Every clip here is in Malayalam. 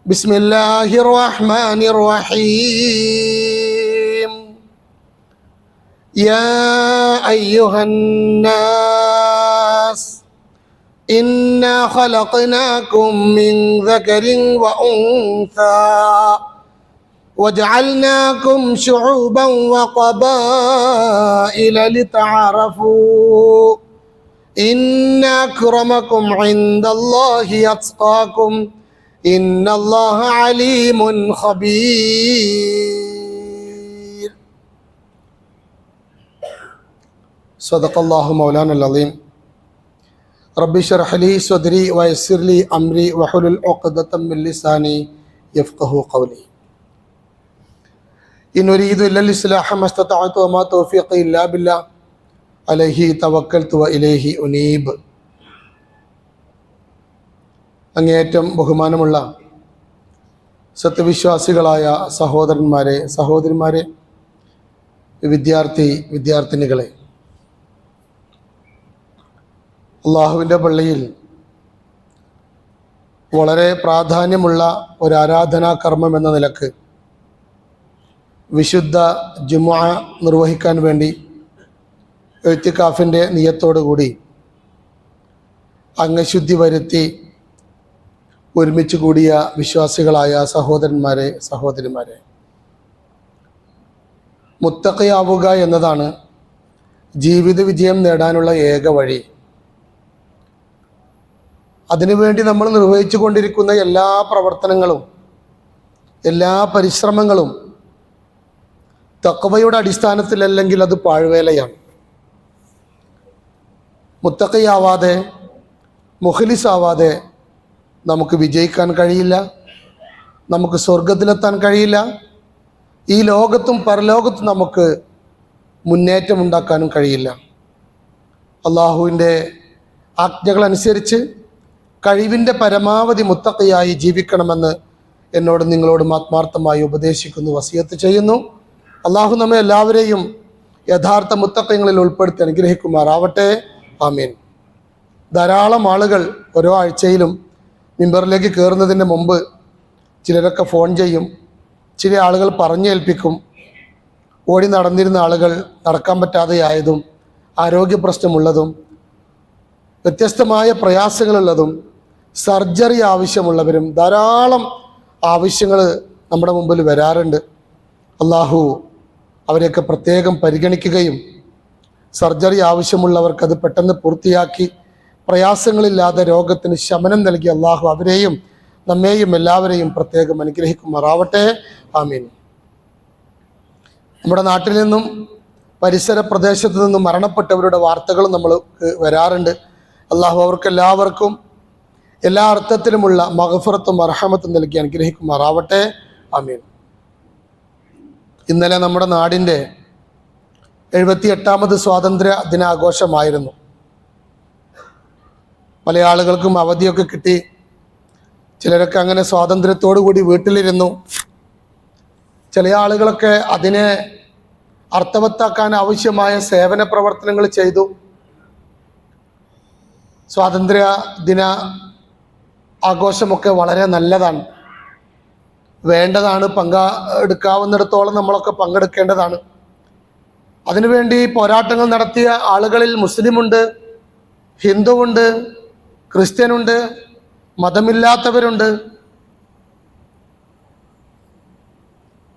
بسم الله الرحمن الرحيم يا أيها الناس إنا خلقناكم من ذكر وأنثى وجعلناكم شعوبا وقبائل لتعارفوا إن أكرمكم عند الله أتقاكم إن الله عليم خبير صدق الله مولانا العظيم رب اشرح لي صدري ويسر لي أمري واحلل عقدة من لساني يفقهوا قولي إن أريد إلا الإصلاح ما استطعت وما توفيقي إلا بالله عليه توكلت وإليه أنيب. അങ്ങേയറ്റം ബഹുമാനമുള്ള സത്യവിശ്വാസികളായ സഹോദരന്മാരെ, വിദ്യാർത്ഥിനികളെ, അള്ളാഹുവിൻ്റെ പള്ളിയിൽ വളരെ പ്രാധാന്യമുള്ള ഒരു ആരാധനാ കർമ്മം എന്ന നിലക്ക് വിശുദ്ധ ജുമുഅ നിർവഹിക്കാൻ വേണ്ടി ഇഅ്തികാഫിൻ്റെ നിയത്തോടുകൂടി അംഗശുദ്ധി വരുത്തി ഒരുമിച്ച് കൂടിയ വിശ്വാസികളായ സഹോദരന്മാരെ, മുത്തഖിയാവുക എന്നതാണ് ജീവിത വിജയം നേടാനുള്ള ഏക വഴി. അതിനുവേണ്ടി നമ്മൾ നിർവഹിച്ചു കൊണ്ടിരിക്കുന്ന എല്ലാ പ്രവർത്തനങ്ങളും, എല്ലാ പരിശ്രമങ്ങളും തഖ്വയുടെ അടിസ്ഥാനത്തിലല്ലെങ്കിൽ അത് പാഴ്വേലയാണ്. മുത്തഖിയാവാതെ, മുഖ്ലിസാവാതെ നമുക്ക് വിജയിക്കാൻ കഴിയില്ല, നമുക്ക് സ്വർഗത്തിലെത്താൻ കഴിയില്ല, ഈ ലോകത്തും പരലോകത്തും നമുക്ക് മുന്നേറ്റം ഉണ്ടാക്കാനും കഴിയില്ല. അള്ളാഹുവിൻ്റെ ആജ്ഞകളനുസരിച്ച് കഴിവിൻ്റെ പരമാവധി മുത്തഖിയായി ജീവിക്കണമെന്ന് എന്നോട് നിങ്ങളോടും ആത്മാർത്ഥമായി ഉപദേശിക്കുന്നു, വസിയത്ത് ചെയ്യുന്നു. അള്ളാഹു നമ്മെ എല്ലാവരെയും യഥാർത്ഥ മുത്തഖിങ്ങളിൽ ഉൾപ്പെടുത്തി അനുഗ്രഹിക്കുമാറാവട്ടെ. ആമീൻ. ധാരാളം ആളുകൾ ഓരോ ആഴ്ചയിലും മിമ്പറിലേക്ക് കയറുന്നതിന് മുമ്പ് ചിലരൊക്കെ ഫോൺ ചെയ്യും, ചില ആളുകൾ പറഞ്ഞേൽപ്പിക്കും. ഓടി നടന്നിരുന്ന ആളുകൾ നടക്കാൻ പറ്റാതെയായതും, ആരോഗ്യ പ്രശ്നമുള്ളതും, വ്യത്യസ്തമായ പ്രയാസങ്ങളുള്ളതും, സർജറി ആവശ്യമുള്ളവരും ധാരാളം ആവശ്യങ്ങൾ നമ്മുടെ മുമ്പിൽ വരാറുണ്ട്. അള്ളാഹു അവരെയൊക്കെ പ്രത്യേകം പരിഗണിക്കുകയും സർജറി ആവശ്യമുള്ളവർക്കത് പെട്ടെന്ന് പൂർത്തിയാക്കി പ്രയാസങ്ങളില്ലാതെ രോഗത്തിന് ശമനം നൽകി അള്ളാഹു അവരെയും നമ്മെയും എല്ലാവരെയും പ്രത്യേകം അനുഗ്രഹിക്കുമാറാവട്ടെ. ആമീൻ. നമ്മുടെ നാട്ടിൽ നിന്നും പരിസര പ്രദേശത്തു നിന്നും മരണപ്പെട്ടവരുടെ വാർത്തകൾ നമ്മൾ വരാറുണ്ട്. അള്ളാഹു അവർക്കെല്ലാവർക്കും എല്ലാ അർത്ഥത്തിലുമുള്ള മഗ്ഫിറത്തും മർഹമത്തും നൽകി അനുഗ്രഹിക്കുമാറാവട്ടെ. ആമീൻ. ഇന്നലെ നമ്മുടെ നാടിൻ്റെ 78ാമത് സ്വാതന്ത്ര്യ ദിനാഘോഷമായിരുന്നു. പല ആളുകൾക്കും അവധിയൊക്കെ കിട്ടി, ചിലരൊക്കെ അങ്ങനെ സ്വാതന്ത്ര്യത്തോടു കൂടി വീട്ടിലിരുന്നു. ചില ആളുകളൊക്കെ അതിനെ അർത്ഥവത്താക്കാൻ ആവശ്യമായ സേവന പ്രവർത്തനങ്ങൾ ചെയ്തു. സ്വാതന്ത്ര്യ ദിന ആഘോഷമൊക്കെ വളരെ നല്ലതാണ്, വേണ്ടതാണ്, പങ്കെടുക്കാവുന്നിടത്തോളം നമ്മളൊക്കെ പങ്കെടുക്കേണ്ടതാണ്. അതിനുവേണ്ടി പോരാട്ടങ്ങൾ നടത്തിയ ആളുകളിൽ മുസ്ലിമുണ്ട്, ഹിന്ദുവുണ്ട്, ക്രിസ്ത്യനുണ്ട്, മതമില്ലാത്തവരുണ്ട്.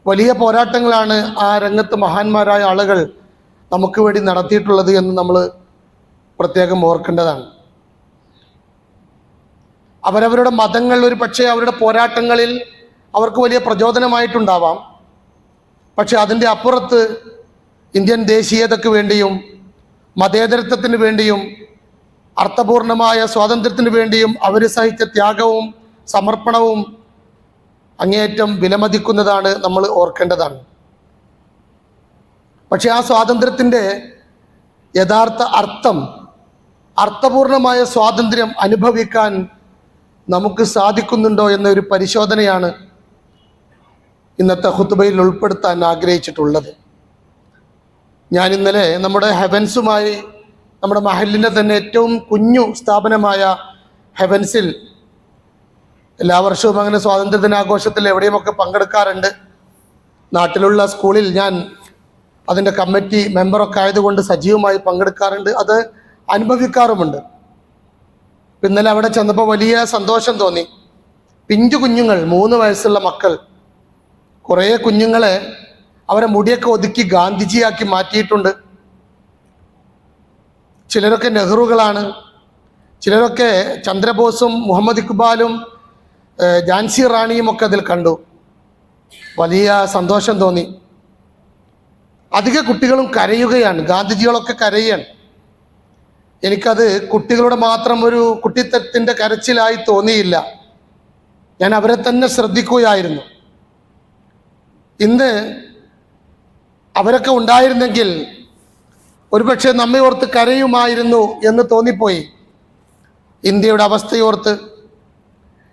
വലിയ പോരാട്ടങ്ങളാണ് ആ രംഗത്ത് മഹാന്മാരായ ആളുകൾ നമുക്ക് വേണ്ടി നടത്തിയിട്ടുള്ളത് എന്ന് നമ്മൾ പ്രത്യേകം ഓർക്കേണ്ടതാണ്. അവരവരുടെ മതങ്ങൾ ഒരു പക്ഷേ അവരുടെ പോരാട്ടങ്ങളിൽ അവർക്ക് വലിയ പ്രചോദനമായിട്ടുണ്ടാവാം. പക്ഷെ അതിൻ്റെ അപ്പുറത്ത് ഇന്ത്യൻ ദേശീയതയ്ക്ക് വേണ്ടിയും മതേതരത്വത്തിന് വേണ്ടിയും അർത്ഥപൂർണമായ സ്വാതന്ത്ര്യത്തിന് വേണ്ടിയും അവർ സഹിച്ച ത്യാഗവും സമർപ്പണവും അങ്ങേയറ്റം വിലമതിക്കുന്നതാണ്, നമ്മൾ ഓർക്കേണ്ടതാണ്. പക്ഷെ ആ സ്വാതന്ത്ര്യത്തിൻ്റെ യഥാർത്ഥ അർത്ഥപൂർണമായ സ്വാതന്ത്ര്യം അനുഭവിക്കാൻ നമുക്ക് സാധിക്കുന്നുണ്ടോ എന്നൊരു പരിശോധനയാണ് ഇന്നത്തെ ഖുത്ബയിൽ ഉൾപ്പെടുത്താൻ ആഗ്രഹിച്ചിട്ടുള്ളത്. ഞാൻ ഇന്നലെ നമ്മുടെ ഹെവൻസുമായി, നമ്മുടെ മഹലിൻ്റെ തന്നെ ഏറ്റവും കുഞ്ഞു സ്ഥാപനമായ ഹെവൻസിൽ എല്ലാ വർഷവും അങ്ങനെ സ്വാതന്ത്ര്യദിനാഘോഷത്തിൽ എവിടെയുമൊക്കെ പങ്കെടുക്കാറുണ്ട്. നാട്ടിലുള്ള സ്കൂളിൽ ഞാൻ അതിൻ്റെ കമ്മിറ്റി മെമ്പറൊക്കെ ആയതുകൊണ്ട് സജീവമായി പങ്കെടുക്കാറുണ്ട്, അത് അനുഭവിക്കാറുമുണ്ട്. ഇന്നലെ അവിടെ ചെന്നപ്പോൾ വലിയ സന്തോഷം തോന്നി. പിഞ്ചു കുഞ്ഞുങ്ങൾ, 3 വയസ്സുള്ള മക്കൾ, കുറേ കുഞ്ഞുങ്ങളെ അവരെ മുടിയൊക്കെ ഒതുക്കി ഗാന്ധിജിയാക്കി മാറ്റിയിട്ടുണ്ട്. ചിലരൊക്കെ നെഹ്റുകളാണ്, ചിലരൊക്കെ ചന്ദ്രബോസും മുഹമ്മദ് ഇക്ബാലും ഝാൻസി റാണിയും ഒക്കെ അതിൽ കണ്ടു. വലിയ സന്തോഷം തോന്നി. അധിക കുട്ടികളും കരയുകയാണ്, ഗാന്ധിജികളൊക്കെ കരയുകയാണ്. എനിക്കത് കുട്ടികളുടെ മാത്രം ഒരു കുട്ടിത്തത്തിൻ്റെ കരച്ചിലായി തോന്നിയില്ല. ഞാൻ അവരെ തന്നെ ശ്രദ്ധിക്കുകയായിരുന്നു. ഇന്ന് അവരൊക്കെ ഉണ്ടായിരുന്നെങ്കിൽ ഒരുപക്ഷെ നമ്മെ ഓർത്ത് കരയുമായിരുന്നു എന്ന് തോന്നിപ്പോയി. ഇന്ത്യയുടെ അവസ്ഥയോർത്ത്,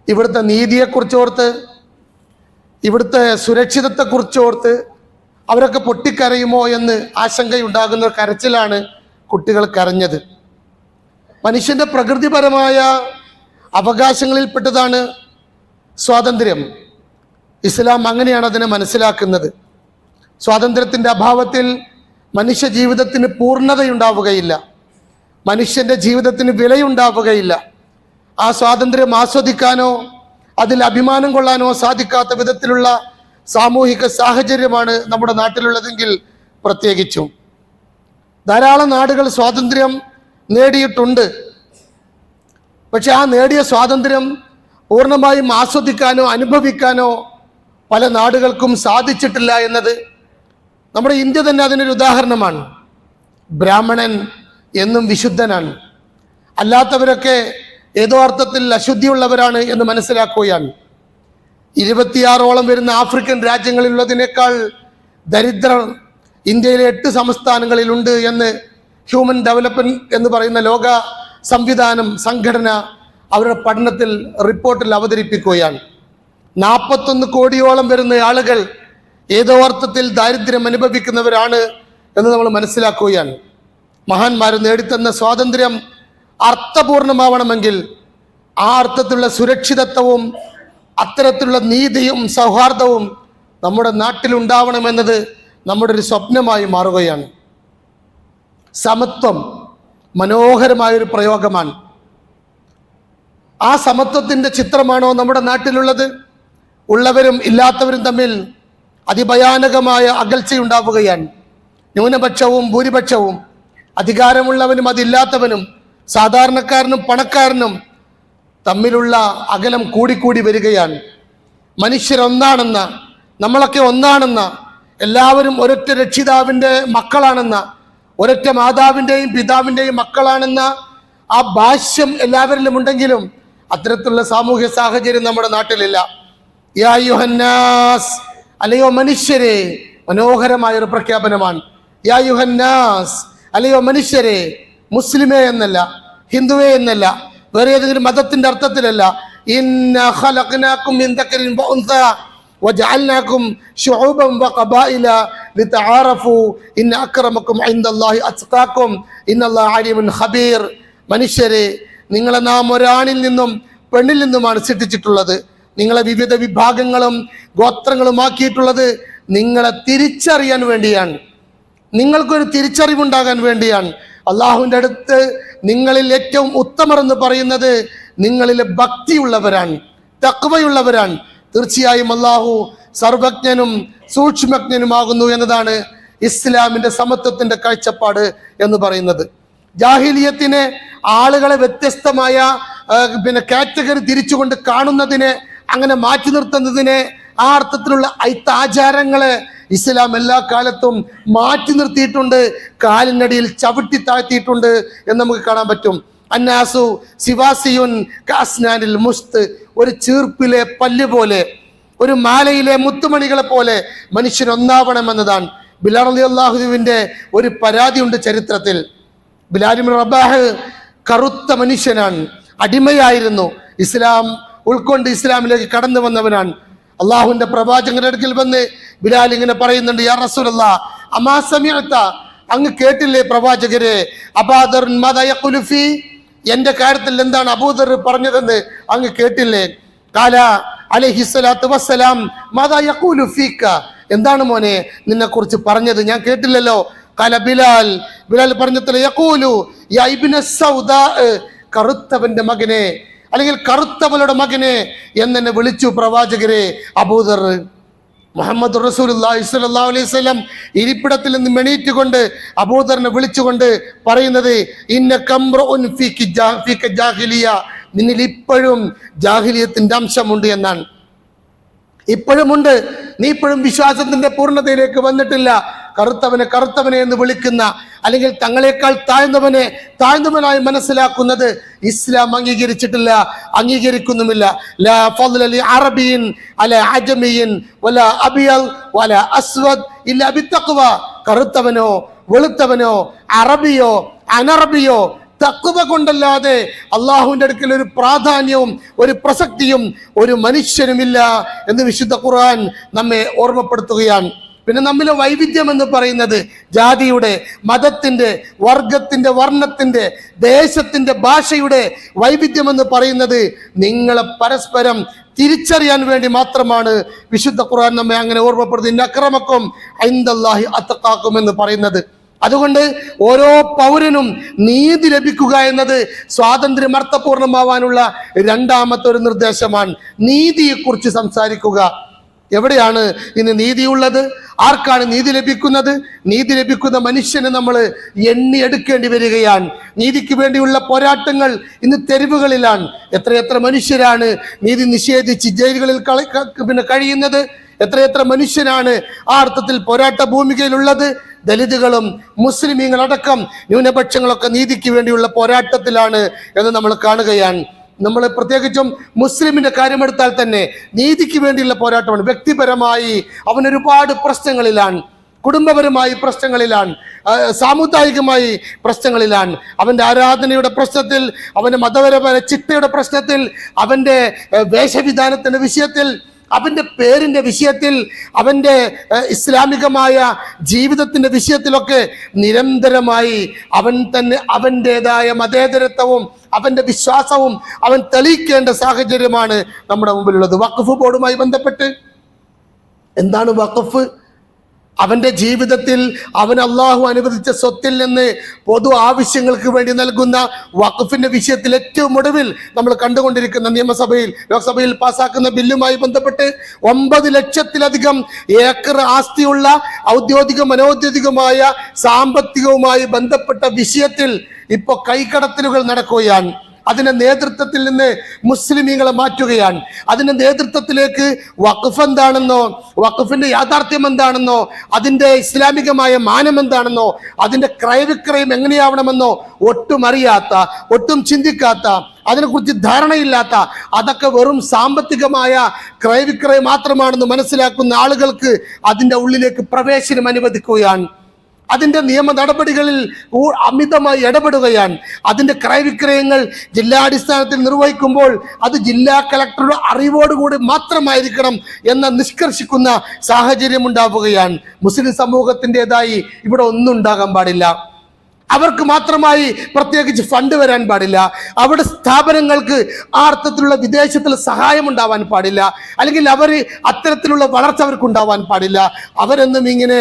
ഇവിടുത്തെ നീതിയെക്കുറിച്ചോർത്ത്, ഇവിടുത്തെ സുരക്ഷിതത്വത്തെക്കുറിച്ചോർത്ത് അവരൊക്കെ പൊട്ടിക്കരയുമോ എന്ന് ആശങ്കയുണ്ടാകുന്ന കരച്ചിലാണ് കുട്ടികൾ കരഞ്ഞത്. മനുഷ്യൻ്റെ പ്രകൃതിപരമായ അവകാശങ്ങളിൽപ്പെട്ടതാണ് സ്വാതന്ത്ര്യം. ഇസ്ലാം അങ്ങനെയാണ് അതിനെ മനസ്സിലാക്കുന്നത്. സ്വാതന്ത്ര്യത്തിൻ്റെ അഭാവത്തിൽ മനുഷ്യ ജീവിതത്തിന് പൂർണ്ണതയുണ്ടാവുകയില്ല, മനുഷ്യൻ്റെ ജീവിതത്തിന് വിലയുണ്ടാവുകയില്ല. ആ സ്വാതന്ത്ര്യം ആസ്വദിക്കാനോ അതിൽ അഭിമാനം കൊള്ളാനോ സാധിക്കാത്ത വിധത്തിലുള്ള സാമൂഹിക സാഹചര്യമാണ് നമ്മുടെ നാട്ടിലുള്ളതെങ്കിൽ പ്രത്യേകിച്ചും. ധാരാളം നാടുകൾ സ്വാതന്ത്ര്യം നേടിയിട്ടുണ്ട്. പക്ഷെ ആ നേടിയ സ്വാതന്ത്ര്യം പൂർണ്ണമായും ആസ്വദിക്കാനോ അനുഭവിക്കാനോ പല നാടുകൾക്കും സാധിച്ചിട്ടില്ല എന്നത് നമ്മുടെ ഇന്ത്യ തന്നെ അതിനൊരു ഉദാഹരണമാണ്. ബ്രാഹ്മണൻ എന്നും വിശുദ്ധനാണ്, അല്ലാത്തവരൊക്കെ ഏതോ അർത്ഥത്തിൽ അശുദ്ധിയുള്ളവരാണ് എന്ന് മനസ്സിലാക്കുകയാണ്. 26ഓളം വരുന്ന ആഫ്രിക്കൻ രാജ്യങ്ങളിലുള്ളതിനേക്കാൾ ദരിദ്രർ ഇന്ത്യയിലെ 8 സംസ്ഥാനങ്ങളിലുണ്ട് എന്ന് ഹ്യൂമൻ ഡെവലപ്മെന്റ് എന്ന് പറയുന്ന ലോക സംഘടന അവരുടെ പഠനത്തിൽ റിപ്പോർട്ടിൽ അവതരിപ്പിക്കുകയാണ്. 41 കോടിയോളം വരുന്ന ആളുകൾ ഏതോ അർത്ഥത്തിൽ ദാരിദ്ര്യം അനുഭവിക്കുന്നവരാണ് എന്ന് നമ്മൾ മനസ്സിലാക്കുകയാണ്. മഹാന്മാർ നേടിത്തന്ന സ്വാതന്ത്ര്യം അർത്ഥപൂർണമാവണമെങ്കിൽ ആ അർത്ഥത്തിലുള്ള സുരക്ഷിതത്വവും അത്തരത്തിലുള്ള നീതിയും സൗഹാർദ്ദവും നമ്മുടെ നാട്ടിലുണ്ടാവണമെന്നത് നമ്മുടെ ഒരു സ്വപ്നമായി മാറുകയാണ്. സമത്വം മനോഹരമായൊരു പ്രയോഗമാണ്. ആ സമത്വത്തിൻ്റെ ചിത്രമാണോ നമ്മുടെ നാട്ടിലുള്ളത്? ഉള്ളവരും ഇല്ലാത്തവരും തമ്മിൽ അതിഭയാനകമായ അകൽച്ചയുണ്ടാവുകയാണ്. ന്യൂനപക്ഷവും ഭൂരിപക്ഷവും, അധികാരമുള്ളവനും അതില്ലാത്തവനും, സാധാരണക്കാരനും പണക്കാരനും തമ്മിലുള്ള അകലം കൂടിക്കൂടി വരികയാണ്. മനുഷ്യരൊന്നാണെന്ന, നമ്മളൊക്കെ ഒന്നാണെന്ന, എല്ലാവരും ഒരൊറ്റ രക്ഷിതാവിൻ്റെ മക്കളാണെന്ന, ഒരൊറ്റ മാതാവിൻ്റെയും പിതാവിൻ്റെയും മക്കളാണെന്ന ആ ഭാഷ്യം എല്ലാവരിലും ഉണ്ടെങ്കിലും അത്തരത്തിലുള്ള സാമൂഹ്യ സാഹചര്യം നമ്മുടെ നാട്ടിലില്ല. യാ യുഹന്നാസ്, അല്ലയോ മനുഷ്യരെ, മനോഹരമായൊരു പ്രഖ്യാപനമാണ്. യാ യുഹന്നാസ്, അല്ലയോ മനുഷ്യരെ, മുസ്ലിമേ എന്നല്ല, ഹിന്ദുവേ എന്നല്ല, വേറെ ഏതെങ്കിലും മതത്തിന്റെ അർത്ഥത്തിലല്ല. ഇന്നാ ഖലഖനാകും മിൻ ദക്കരിൻ വഉൻസ വജഅൽനാകും ശുഉബൻ വഖബായില ലിതആറഫു ഇന്ന അക്രമകും ഇൻദല്ലാഹി അത്ഖാകും ഇന്നല്ലാഹ അലീമുൻ ഖബീർ. മനുഷ്യരെ, നിങ്ങളെ നാം ഒരാണിൽ നിന്നും പെണ്ണിൽ നിന്നുമാണ് സൃഷ്ടിച്ചിട്ടുള്ളത്. നിങ്ങളെ വിവിധ വിഭാഗങ്ങളും ഗോത്രങ്ങളുമാക്കിയിട്ടുള്ളത് നിങ്ങളെ തിരിച്ചറിയാൻ വേണ്ടിയാണ്, നിങ്ങൾക്കൊരു തിരിച്ചറിവുണ്ടാകാൻ വേണ്ടിയാണ്. അള്ളാഹുവിൻ്റെ അടുത്ത് നിങ്ങളിൽ ഏറ്റവും ഉത്തമർ എന്ന് പറയുന്നത് നിങ്ങളിലെ ഭക്തിയുള്ളവരാണ്, തഖ്വയുള്ളവരാണ്. തീർച്ചയായും അള്ളാഹു സർവജ്ഞനും സൂക്ഷ്മജ്ഞനുമാകുന്നു എന്നതാണ് ഇസ്ലാമിൻ്റെ സമത്വത്തിൻ്റെ കാഴ്ചപ്പാട് എന്ന് പറയുന്നത്. ജാഹിലിയത്തിനെ ആളുകളെ വ്യത്യസ്തമായ കാറ്റഗറി തിരിച്ചുകൊണ്ട് കാണുന്നതിനെ, അങ്ങനെ മാറ്റി നിർത്തുന്നതിനെ, ആ അർത്ഥത്തിലുള്ള ആചാരങ്ങളെ ഇസ്ലാം എല്ലാ കാലത്തും മാറ്റി നിർത്തിയിട്ടുണ്ട്, കാലിനടിയിൽ ചവിട്ടി താഴ്ത്തിയിട്ടുണ്ട് എന്ന് നമുക്ക് കാണാൻ പറ്റും. അന്നാസു സിവാസിയുൻ കാസ്നാനിൽ മുസ്ത്, ഒരു ചീർപ്പിലെ പല്ല് പോലെ, ഒരു മാലയിലെ മുത്തുമണികളെ പോലെ മനുഷ്യൻ ഒന്നാവണമെന്നതാണ്. ബിലാൽ റളിയല്ലാഹുവിന്റെ ഒരു പരാതിയുണ്ട് ചരിത്രത്തിൽ. ബിലാൽ ഇബ്നു റബാഹ് കറുത്ത മനുഷ്യനാണ്, അടിമയായിരുന്നു. ഇസ്ലാം ഉൾക്കൊണ്ട് ഇസ്ലാമിലേക്ക് കടന്നു വന്നവനാണ്. അള്ളാഹുവിന്റെ പ്രവാചകന്റെ അടുക്കൽ വന്ന് ബിലാൽ ഇങ്ങനെ പറയുന്നുണ്ട്, യാ റസൂലല്ലാഹ് അമാ സമിഅത, അങ്ങ് കേട്ടില്ലേ പ്രവാചകരെ, അബൂദർ മാദാ യഖുലു ഫീ, എന്റെ കാര്യത്തിൽ എന്താണ് അബൂദർ പറഞ്ഞതെന്ന് അങ്ങ് കേട്ടില്ലേ? ഖാല അലൈഹിസ്സലാത്തു വസ്സലാം മാദാ യഖൂലു ഫീക, എന്താണ് മോനെ നിന്നെ കുറിച്ച് പറഞ്ഞത്, ഞാൻ കേട്ടില്ലല്ലോ. ഖാല ബിലാൽ, ബിലാൽ പറഞ്ഞത്ര യഖൂലു യാ ഇബ്ന സൗദാ, കറുത്തവന്റെ മകനെ അല്ലെങ്കിൽ കറുത്തവളുടെ മകനെ എന്നെ വിളിച്ചു പ്രവാചകരെ അബൂദർ. മുഹമ്മദ് റസൂലുള്ളാഹി സ്വല്ലല്ലാഹു അലൈഹി വസല്ലം ഇരിപ്പിടത്തിൽ നിന്ന് എണീറ്റുകൊണ്ട് അബൂദറിനെ വിളിച്ചുകൊണ്ട് പറയുന്നത് ഇന്നക ഇംറുഉൻ ഫീക ജാഹിലിയ, നിന്നിൽ ഇപ്പോഴും ജാഹിലിയത്തിന്റെ അംശമുണ്ട് എന്നാണ്. ഇപ്പോഴുമുണ്ട്, നീ ഇപ്പോഴും വിശ്വാസത്തിന്റെ പൂർണ്ണതയിലേക്ക് വന്നിട്ടില്ല. കറുത്തവനെ കറുത്തവനെ എന്ന് വിളിക്കുന്ന അല്ലെങ്കിൽ തങ്ങളെക്കാൾ താഴ്ന്നവനായി മനസ്സിലാക്കുന്നത് ഇസ്ലാം അംഗീകരിച്ചിട്ടില്ല, അംഗീകരിക്കുന്നുമില്ല. ലാ ഫദ്ല ലി അറബിയിൻ അലാ അജമിയിൻ വലാ അബിയൽ വലാ അസ്വദ് ഇല്ലാ ബിത്തഖ്വ, കറുത്തവനോ വെളുത്തവനോ അറബിയോ അനറബിയോ തഖ്വ കൊണ്ടല്ലാതെ അള്ളാഹുവിന്റെ അടുക്കൽ ഒരു പ്രാധാന്യവും ഒരു പ്രസക്തിയും ഒരു മനുഷ്യനുമില്ല എന്ന് വിശുദ്ധ ഖുർആൻ നമ്മെ ഓർമ്മപ്പെടുത്തുകയാണ്. പിന്നെ നമ്മിലെ വൈവിധ്യം എന്ന് പറയുന്നത് ജാതിയുടെ, മതത്തിന്റെ, വർഗത്തിന്റെ, വർണ്ണത്തിന്റെ, ദേശത്തിന്റെ, ഭാഷയുടെ വൈവിധ്യം എന്ന് പറയുന്നത് നിങ്ങളെ പരസ്പരം തിരിച്ചറിയാൻ വേണ്ടി മാത്രമാണ് വിശുദ്ധ ഖുർആൻ നമ്മെ അങ്ങനെ ഓർമ്മപ്പെടുത്തുന്നത്. ഇന്ന അക്രമക്കും ഇൻദല്ലാഹി അത്ഖാക്കും എന്ന് പറയുന്നത്. അതുകൊണ്ട് ഓരോ പൗരനും നീതി ലഭിക്കുക എന്നത് സ്വാതന്ത്ര്യം അർത്ഥപൂർണമാവാനുള്ള രണ്ടാമത്തെ ഒരു നിർദ്ദേശമാണ്. നീതിയെക്കുറിച്ച് സംസാരിക്കുക. എവിടെയാണ് ഇന്ന് നീതിയുള്ളത്? ആർക്കാണ് നീതി ലഭിക്കുന്നത്? നീതി ലഭിക്കുന്ന മനുഷ്യനെ നമ്മൾ എണ്ണിയെടുക്കേണ്ടി വരികയാണ്. നീതിക്ക് വേണ്ടിയുള്ള പോരാട്ടങ്ങൾ ഇന്ന് തെരുവുകളിലാണ്. എത്രയെത്ര മനുഷ്യരാണ് നീതി നിഷേധിച്ച് ജയിലുകളിൽ കഴിയുന്നത്? എത്രയെത്ര മനുഷ്യനാണ് ആ അർത്ഥത്തിൽ പോരാട്ട ഭൂമികയിലുള്ളത്? ദലിതുകളും മുസ്ലിമീങ്ങളടക്കം ന്യൂനപക്ഷങ്ങളൊക്കെ നീതിക്ക് വേണ്ടിയുള്ള പോരാട്ടത്തിലാണ് എന്ന് നമ്മൾ കാണുകയാണ്. നമ്മൾ പ്രത്യേകിച്ചും മുസ്ലിമിന്റെ കാര്യമെടുത്താൽ തന്നെ നീതിക്ക് വേണ്ടിയുള്ള പോരാട്ടമാണ്. വ്യക്തിപരമായി അവൻ ഒരുപാട് പ്രശ്നങ്ങളിലാണ്, കുടുംബപരമായി പ്രശ്നങ്ങളിലാണ്, സാമുദായികമായി പ്രശ്നങ്ങളിലാണ്. അവൻ്റെ ആരാധനയുടെ പ്രശ്നത്തിൽ, അവൻ്റെ മതപരമായ ചിട്ടയുടെ പ്രശ്നത്തിൽ, അവൻ്റെ വേഷവിധാനത്തിൻ്റെ വിഷയത്തിൽ, അവൻ്റെ പേരിൻ്റെ വിഷയത്തിൽ, അവൻ്റെ ഇസ്ലാമികമായ ജീവിതത്തിൻ്റെ വിഷയത്തിലൊക്കെ നിരന്തരമായി അവൻ തന്നെ അവൻ്റെതായ മതേതരത്വവും അവൻ്റെ വിശ്വാസവും അവൻ തെളിയിക്കേണ്ട സാഹചര്യമാണ് നമ്മുടെ മുമ്പിലുള്ളത്. വഖഫ് ബോർഡുമായി ബന്ധപ്പെട്ട് എന്താണ് വഖഫ്? അവൻ്റെ ജീവിതത്തിൽ അവൻ അള്ളാഹു അനുവദിച്ച സ്വത്തിൽ നിന്ന് പൊതു ആവശ്യങ്ങൾക്ക് വേണ്ടി നൽകുന്ന വഖഫിന്റെ വിഷയത്തിൽ ഏറ്റവും ഒടുവിൽ നമ്മൾ കണ്ടുകൊണ്ടിരിക്കുന്ന നിയമസഭയിൽ, ലോക്സഭയിൽ പാസ്സാക്കുന്ന ബില്ലുമായി ബന്ധപ്പെട്ട് 9 ലക്ഷത്തിലധികം ഏക്കർ ആസ്തിയുള്ള ഔദ്യോഗികം അനൗദ്യോഗികമായ സാമ്പത്തികവുമായി ബന്ധപ്പെട്ട വിഷയത്തിൽ ഇപ്പോൾ കൈക്കടത്തലുകൾ നടക്കുകയാണ്. അതിന്റെ നേതൃത്വത്തിൽ നിന്ന് മുസ്ലിമീങ്ങളെ മാറ്റുകയാണ്. അതിന്റെ നേതൃത്വത്തിലേക്ക് വഖഫ് എന്താണെന്നോ, വഖഫിന്റെ യാഥാർത്ഥ്യം എന്താണെന്നോ, അതിന്റെ ഇസ്ലാമികമായ മാനം എന്താണെന്നോ, അതിന്റെ ക്രയവിക്രയം എങ്ങനെയാവണമെന്നോ ഒട്ടും അറിയാത്ത, ഒട്ടും ചിന്തിക്കാത്ത, അതിനെക്കുറിച്ച് ധാരണയില്ലാത്ത, അതൊക്കെ വെറും സാമ്പത്തികമായ ക്രയവിക്രയം മാത്രമാണെന്ന് മനസ്സിലാക്കുന്ന ആളുകൾക്ക് അതിന്റെ ഉള്ളിലേക്ക് പ്രവേശനം അനുവദിക്കുകയാണ്. അതിൻ്റെ നിയമ നടപടികളിൽ അമിതമായി ഇടപെടുകയാണ്. അതിൻ്റെ ക്രയവിക്രയങ്ങൾ ജില്ലാടിസ്ഥാനത്തിൽ നിർവഹിക്കുമ്പോൾ അത് ജില്ലാ കളക്ടറുടെ അറിവോടുകൂടി മാത്രമായിരിക്കണം എന്ന നിഷ്കർഷിക്കുന്ന സാഹചര്യം ഉണ്ടാവുകയാണ്. മുസ്ലിം സമൂഹത്തിൻ്റെതായി ഇവിടെ ഒന്നും ഉണ്ടാകാൻ പാടില്ല. അവർക്ക് മാത്രമായി പ്രത്യേകിച്ച് ഫണ്ട് വരാൻ പാടില്ല. അവിടെ സ്ഥാപനങ്ങൾക്ക് ആ അർത്ഥത്തിലുള്ള വിദേശത്തിൽ സഹായം ഉണ്ടാവാൻ പാടില്ല. അല്ലെങ്കിൽ അവർ അത്തരത്തിലുള്ള വളർച്ച അവർക്ക് ഉണ്ടാവാൻ പാടില്ല. അവരെന്നും ഇങ്ങനെ